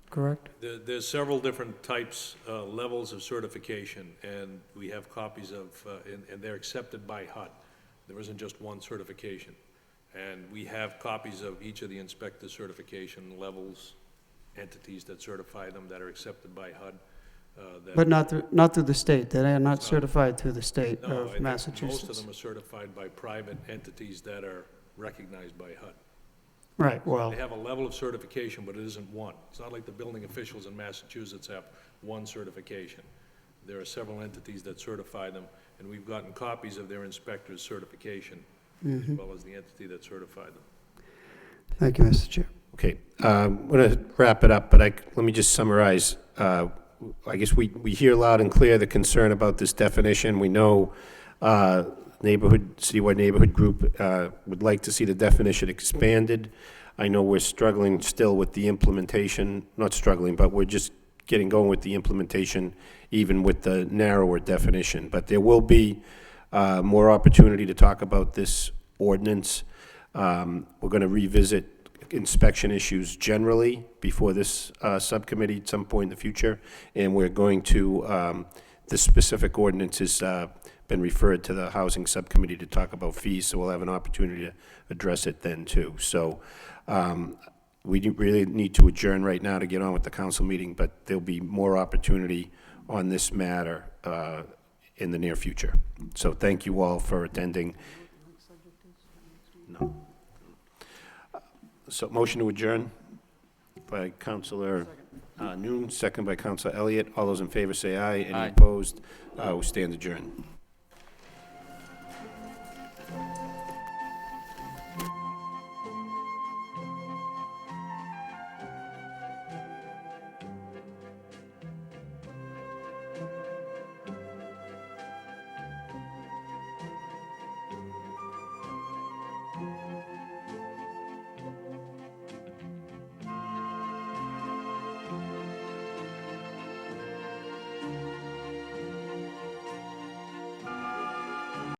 Speaker 13: correct?
Speaker 12: There's several different types, levels of certification, and we have copies of, and they're accepted by HUD. There isn't just one certification. And we have copies of each of the inspector certification levels, entities that certify them that are accepted by HUD.
Speaker 13: But not through the state. They are not certified through the state
Speaker 12: No, I
Speaker 13: of
Speaker 12: think
Speaker 13: Massachusetts.
Speaker 12: most of them are certified by private entities that are recognized by HUD.
Speaker 13: Right, well,
Speaker 12: They have a level of certification, but it isn't one. It's not like the building officials in Massachusetts have one certification. There are several entities that certify them, and we've gotten copies of their inspector's certification, as well as the entity that certified them.
Speaker 13: thank you, Mr. Chair.
Speaker 1: Okay, I'm going to wrap it up, but let me just summarize. I guess we hear loud and clear the concern about this definition. We know citywide neighborhood group would like to see the definition expanded. I know we're struggling still with the implementation, not struggling, but we're just getting going with the implementation, even with the narrower definition. But there will be more opportunity to talk about this ordinance. We're going to revisit inspection issues generally before this subcommittee at some point in the future, and we're going to, this specific ordinance has been referred to the housing subcommittee to talk about fees, so we'll have an opportunity to address it then too. So we really need to adjourn right now to get on with the council meeting, but there'll be more opportunity on this matter in the near future. So thank you all for attending. No. So motion to adjourn by Councilor Noon, second by Councilor Elliott. All those in favor say aye. Any opposed? We stand adjourned.